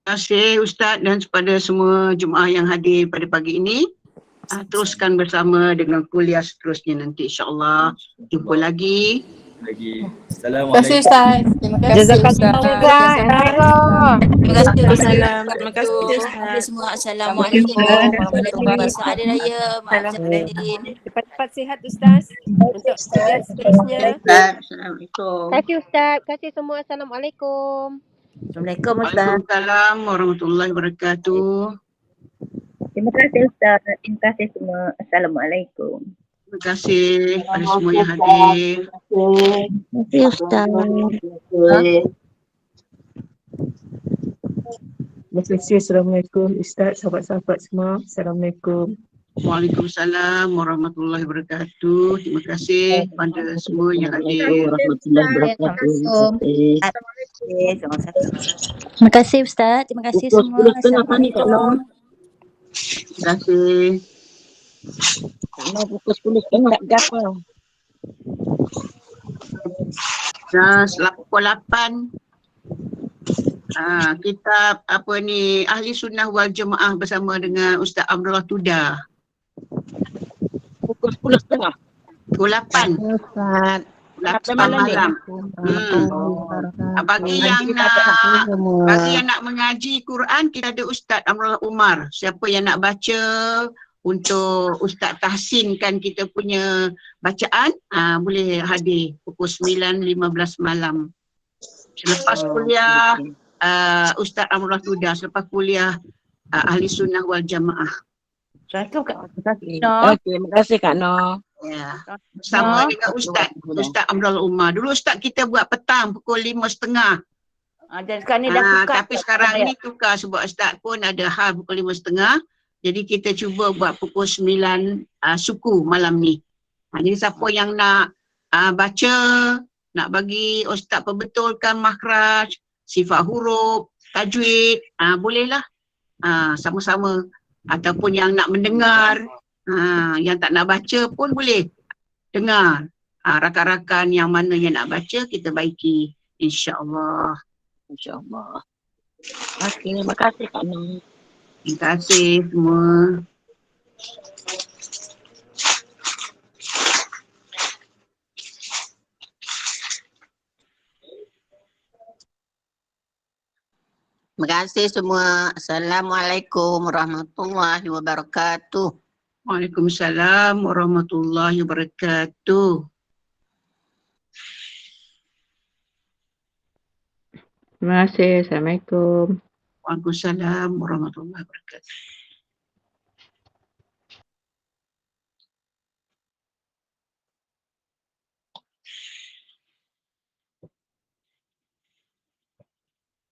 Terima kasih Ustaz dan kepada semua jemaah yang hadir pada pagi ini. Teruskan bersama dengan kuliah seterusnya nanti, insya-Allah. Jumpa lagi.
Assalamualaikum.
Terima kasih Ustaz. Terima kasih Ustaz.
Terima kasih Ustaz.
Terima kasih
Ustaz. Semua assalamualaikum warahmatullahi wabarakatuh. Hari raya, maaf Zaidin.
Cepat-cepat sihat Ustaz untuk kuliah seterusnya.
Assalamualaikum.
Terima kasih Ustaz. Terima kasih semua. Assalamualaikum.
Assalamualaikum Ustaz.
Waalaikumsalam warahmatullahi wabarakatuh.
Terima kasih Ustaz. Terima kasih semua. Assalamualaikum.
Terima kasih kepada semua yang hadir.
Terima kasih Ustaz.
Terima kasih. Assalamualaikum Ustaz, sahabat-sahabat semua. Assalamualaikum.
Waalaikumsalam warahmatullahi wabarakatuh. Terima kasih kepada semua yang hadir.
Warahmatullahi wabarakatuh.
Terima kasih Ustaz. Terima kasih semua. Assalamualaikum.
Terima kasih.
Mau pukul 10 tak gapo.
Dah pukul 8. Kitab apa ni, Ahli Sunnah wal Jamaah bersama dengan Ustaz Amrullah Tuda.
Pukul 10.30.
Pukul 8.
Ustaz.
8 malam. Bagi yang nak mengaji Quran, kita ada Ustaz Amrullah Umar. Siapa yang nak baca untuk Ustaz tahsinkan kita punya bacaan, boleh hadir pukul 9.15 malam. Selepas kuliah Ustaz Amrullah Tuda selepas kuliah Ahli Sunnah wal Jamaah.
Satu Kak.
Okey, terima kasih Kak Noh.
Ya. Sama dengan Ustaz Amrul Umar. Dulu Ustaz kita buat petang pukul 5.30.
Jadi sekarang ni dah tukar.
Tapi sekarang ni tukar sebab Ustaz pun ada hal pukul 5.30. Jadi kita cuba buat pukul 9 suku malam ni. Jadi siapa yang nak baca, nak bagi Ustaz perbetulkan makhraj, sifat huruf, tajwid, bolehlah sama-sama. Ataupun yang nak mendengar, yang tak nak baca pun boleh dengar. Rakan-rakan yang mana yang nak baca kita baiki, insya-Allah.
InsyaAllah. Okey, terima kasih Kak Noh.
Terima kasih semua.
Terima kasih semua. Assalamualaikum warahmatullahi wabarakatuh.
Waalaikumsalam warahmatullahi wabarakatuh.
Terima kasih. Assalamualaikum.
Waalaikumsalam warahmatullahi wabarakatuh.